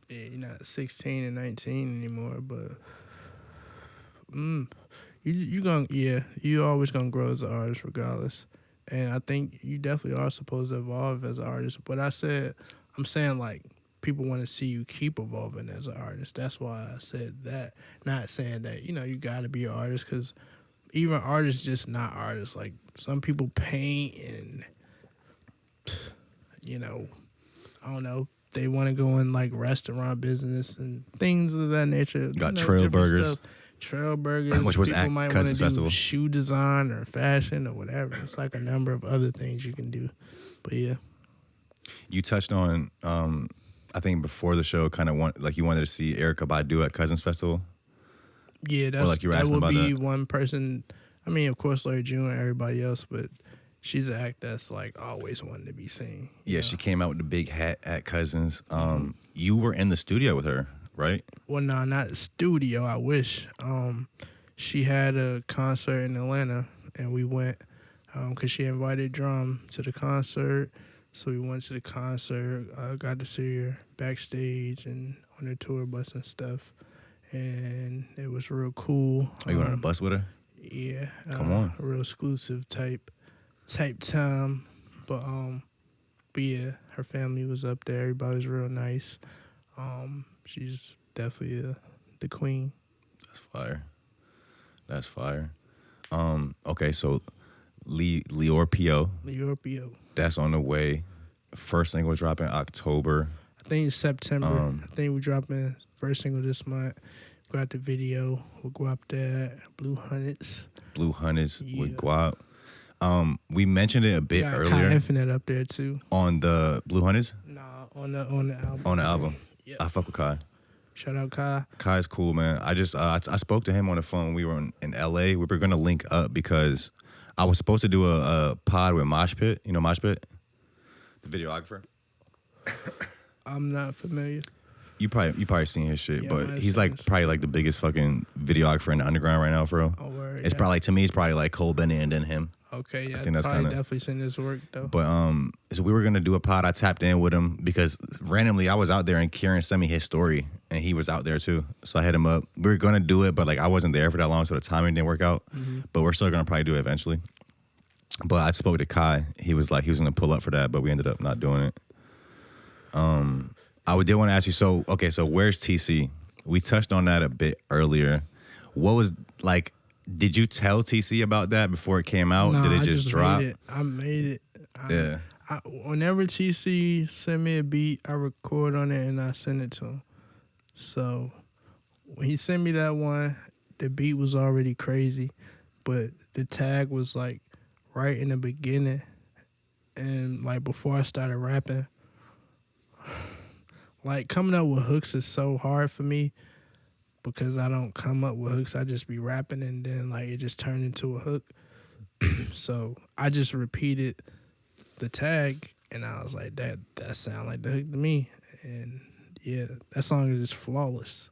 Yeah, you're not 16 and 19 anymore. But you always gonna grow as an artist regardless. And I think you definitely are supposed to evolve as an artist. But I'm saying like people want to see you keep evolving as an artist. That's why I said that. Not saying that, you got to be an artist, because even artists just not artists. Like some people paint and, I don't know, they want to go in like restaurant business and things of that nature. Got Trail Burgers. Trail Burgers. Which was people at might want to Cousins do Festival. shoe design or fashion or whatever. It's like a number of other things you can do. But yeah. You touched on, I think before the show, kind of you wanted to see Erykah Badu at Cousins Festival. Yeah, like you were that asking would about be that. one person. I mean, of course, Larry June and everybody else, but she's an act that's like always wanted to be seen. Yeah, she came out with the big hat at Cousins. You were in the studio with her, right? Well, no, not the studio. I wish. She had a concert in Atlanta, and we went because she invited Drum to the concert. So we went to the concert. Got to see her backstage and on her tour bus and stuff, and it was real cool. Are you on a bus with her? Yeah. Come on. A real exclusive type time. But yeah, her family was up there. Everybody was real nice. She's definitely the queen. That's fire. Okay, so Lior P.O. Lior P.O. That's on the way. First single dropping October. I think it's September. I think we're dropping first single this month. Got the video with Guap Dad, Blue Hunnits. With Guap. We mentioned it a bit Got earlier. Kai Infinite up there too. On the Blue Hunnits? Nah, on the album. On the album. Yep. I fuck with Kai. Shout out Kai. Kai's cool, man. I just I spoke to him on the phone. We were in LA. We were gonna link up because I was supposed to do a pod with Mosh Pit. You know Mosh Pit? The videographer. I'm not familiar. You probably seen his shit, Yeah, but might have he's seen like his probably like the biggest fucking videographer in the underground right now, for real. Oh, word. It's Yeah. probably, to me, it's probably like Cole Bennett and then him. Okay, yeah, I think that's probably kinda- definitely seen his work though. But so we were gonna do a pod. I tapped in with him because randomly I was out there and Kieran sent me his story and he was out there too. So I hit him up. We were gonna do it, but like I wasn't there for that long, so the timing didn't work out. But we're still gonna probably do it eventually. But I spoke to Kai. He was like he was gonna pull up for that, but we ended up not doing it. I did want to ask you. So where's TC? We touched on that a bit earlier. What was like? Did you tell TC about that before it came out? Nah, Did it I just drop? I made it. Yeah. Whenever TC send me a beat, I record on it and I send it to him. So when he sent me that one, the beat was already crazy, but the tag was like right in the beginning and like before I started rapping. Like coming up with hooks is so hard for me because I don't come up with hooks. I just be rapping and then like it just turned into a hook. So I just repeated the tag and I was like, that sound like the hook to me. And yeah, that song is just flawless.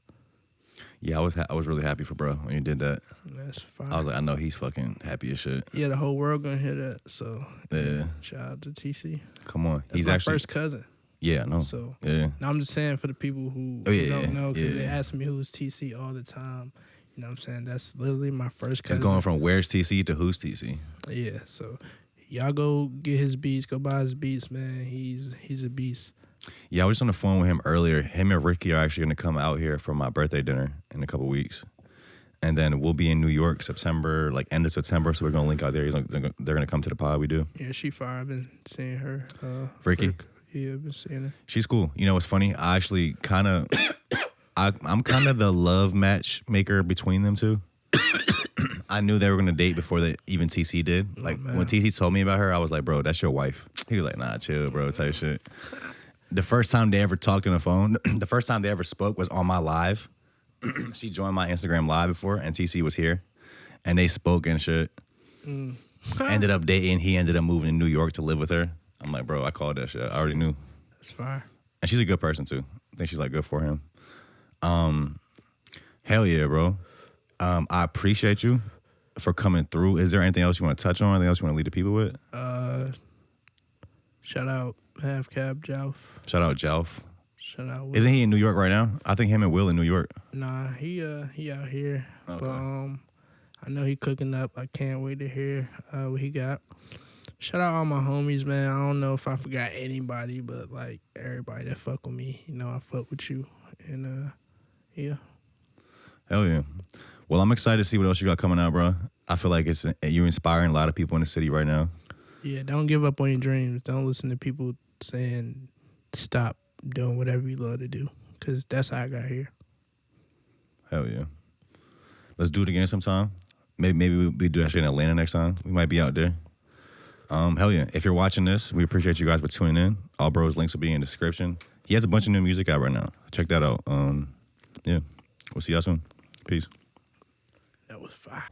Yeah, I was really happy for bro when you did that. That's fine. I was like, I know he's fucking happy as shit. Yeah, the whole world gonna hear that. So Yeah. shout out to TC. Come on. That's He's my actually first cousin. Yeah, I know. So Yeah. now I'm just saying for the people who Oh, yeah, don't know, because yeah. they ask me who's TC all the time. You know what I'm saying? That's literally my first It's cousin. going from where's TC to who's TC. Yeah, so y'all go get his beats, go buy his beats, man. He's a beast. Yeah, I was just on the phone with him earlier. Him and Ricky are actually going to come out here for my birthday dinner in a couple weeks. And then we'll be in New York September, like end of September. So we're going to link out there. They're going to come to the pod we do. Yeah, she fire. I've been seeing her. Ricky? Yeah, I've been seeing her. She's cool. You know what's funny? I actually kind of, I'm kind of the love matchmaker between them two. I knew they were going to date before even TC did. Like when TC told me about her, I was like, bro, that's your wife. He was like, nah, chill, bro, type shit. The first time they ever talked on the phone, the first time they ever spoke was on my live. She joined my Instagram live before, and TC was here, and they spoke and shit. Ended up dating. He ended up moving to New York to live with her. I'm like, bro, I called that shit. I already knew. That's fire. And she's a good person too. I think she's like good for him. Hell yeah, bro. I appreciate you for coming through. Is there anything else you want to touch on? Anything else you want to lead the people with? Shout out Half Cab Jalf. Shout out Jalf. Shout out Will. Isn't he in New York right now? I think him and Will in New York. Nah, he out here. Okay. But I know he cooking up. I can't wait to hear what he got. Shout out all my homies, man. I don't know if I forgot anybody, but like everybody that fuck with me, you know, I fuck with you. And yeah. Hell yeah. Well, I'm excited to see what else you got coming out, bro. I feel like you're inspiring a lot of people in the city right now. Yeah, don't give up on your dreams. Don't listen to people saying stop doing whatever you love to do, because that's how I got here. Hell yeah. Let's do it again sometime. Maybe we do that shit in Atlanta next time. We might be out there. Hell yeah. If you're watching this, we appreciate you guys for tuning in. All Bros links will be in the description. He has a bunch of new music out right now. Check that out. Yeah. We'll see y'all soon. Peace. That was fire.